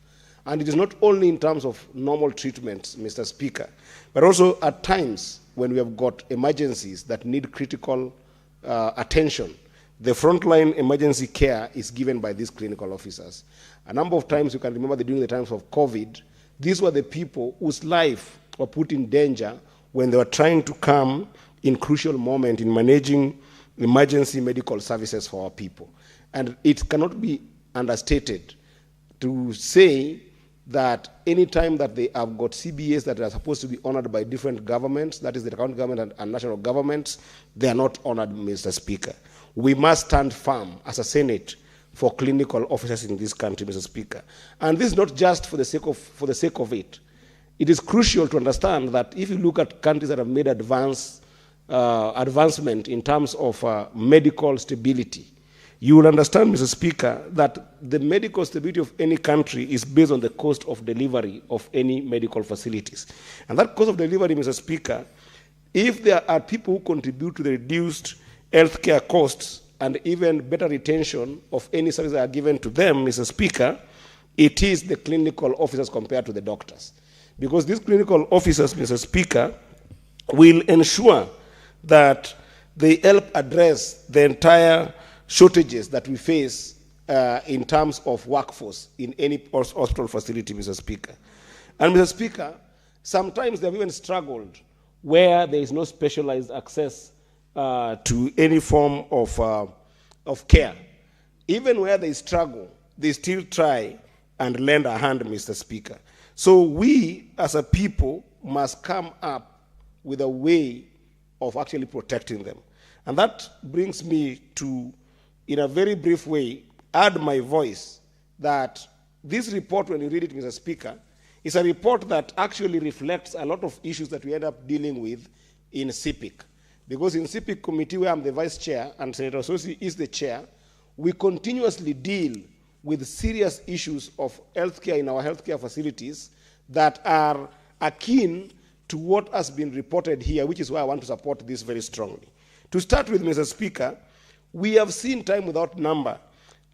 And it is not only in terms of normal treatments, Mr. Speaker, but also at times when we have got emergencies that need critical attention. The frontline emergency care is given by these clinical officers. A number of times, you can remember that during the times of COVID, these were the people whose life were put in danger when they were trying to come in crucial moment in managing emergency medical services for our people. And it cannot be understated to say that any time that they have got CBAs that are supposed to be honored by different governments, that is the county government and national governments, they are not honored, Mr. Speaker. We must stand firm as a Senate for clinical officers in this country, Mr. Speaker. And this is not just for the sake of it. It is crucial to understand that if you look at countries that have made advancement in terms of medical stability, you will understand, Mr. Speaker, that the medical stability of any country is based on the cost of delivery of any medical facilities. And that cost of delivery, Mr. Speaker, if there are people who contribute to the reduced healthcare costs and even better retention of any services that are given to them, Mr. Speaker, it is the clinical officers compared to the doctors. Because these clinical officers, Mr. Speaker, will ensure that they help address the entire shortages that we face in terms of workforce in any hospital facility, Mr. Speaker. And Mr. Speaker, sometimes they have even struggled where there is no specialized access to any form of care. Even where they struggle, they still try and lend a hand, Mr. Speaker. So we, as a people, must come up with a way of actually protecting them. And that brings me to, in a very brief way, add my voice that this report, when you read it, Mr. Speaker, is a report that actually reflects a lot of issues that we end up dealing with in CPIC. Because in CPIC committee, where I'm the vice chair and Senator Sosi is the chair, we continuously deal with serious issues of healthcare in our healthcare facilities that are akin to what has been reported here, which is why I want to support this very strongly. To start with, Mr. Speaker, we have seen time without number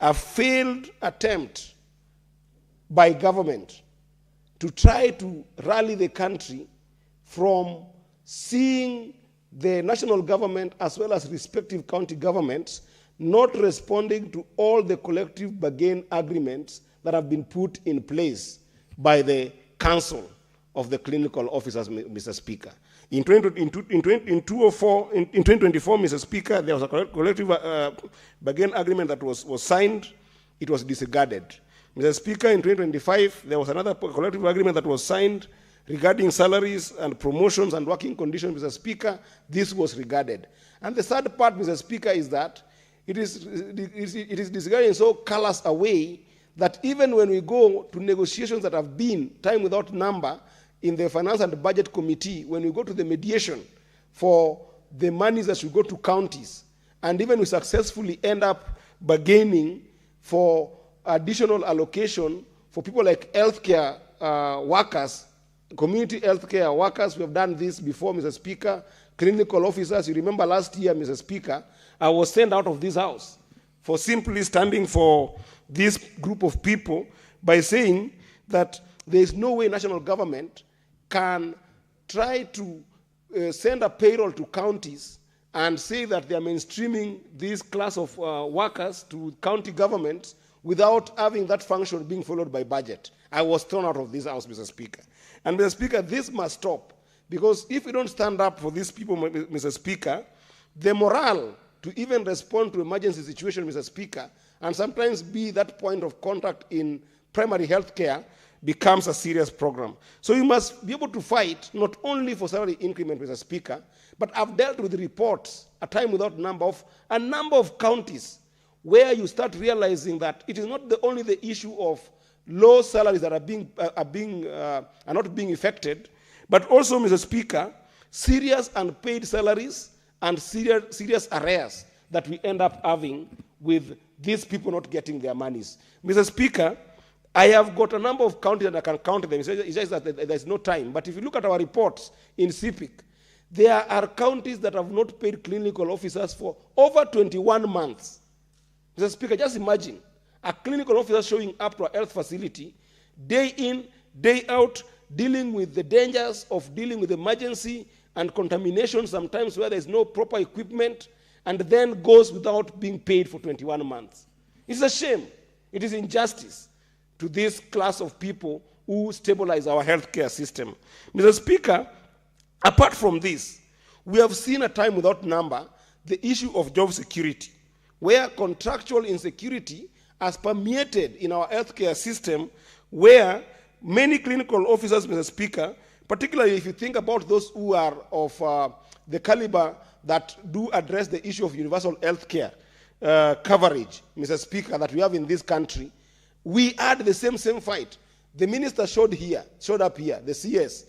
a failed attempt by government to try to rally the country from seeing the national government as well as respective county governments not responding to all the collective bargain agreements that have been put in place by the Council of the Clinical Officers, Mr. Speaker. In 2024, Mr. Speaker, there was a collective bargain agreement that was signed. It was disregarded. Mr. Speaker, in 2025, there was another collective agreement that was signed regarding salaries and promotions and working conditions, Mr. Speaker. This was regarded. And the third part, Mr. Speaker, is that it is disregarded in so callous a way that even when we go to negotiations that have been time without number in the Finance and Budget Committee, when we go to the mediation for the monies that should go to counties, and even we successfully end up bargaining for additional allocation for people like healthcare workers, community healthcare workers. We have done this before, Mr. Speaker. Clinical officers, you remember last year, Mr. Speaker, I was sent out of this house for simply standing for this group of people by saying that there is no way national government can try to send a payroll to counties and say that they are mainstreaming this class of workers to county governments without having that function being followed by budget. I was thrown out of this house, Mr. Speaker. And Mr. Speaker, this must stop, because if we don't stand up for these people, Mr. Speaker, the morale to even respond to emergency situation, Mr. Speaker, and sometimes be that point of contact in primary health care becomes a serious program. So you must be able to fight not only for salary increment, Mr. Speaker, but I've dealt with reports, a time without number, of a number of counties where you start realizing that it is not only the issue of low salaries that are not being affected, but also, Mr. Speaker, serious unpaid salaries and serious arrears that we end up having with these people not getting their monies. Mr. Speaker, I have got a number of counties and I can count them. It's just that there's no time. But if you look at our reports in CPIC, there are counties that have not paid clinical officers for over 21 months. Mr. Speaker, just imagine a clinical officer showing up to a health facility day in, day out, dealing with the dangers of dealing with emergency and contamination, sometimes where there's no proper equipment, and then goes without being paid for 21 months. It's a shame. It is injustice to this class of people who stabilize our healthcare system. Mr. Speaker, apart from this, we have seen a time without number the issue of job security, where contractual insecurity has permeated in our healthcare system, where many clinical officers, Mr. Speaker, particularly if you think about those who are of the caliber that do address the issue of universal healthcare coverage, Mr. Speaker, that we have in this country, we had the same fight. The minister showed up here, the CS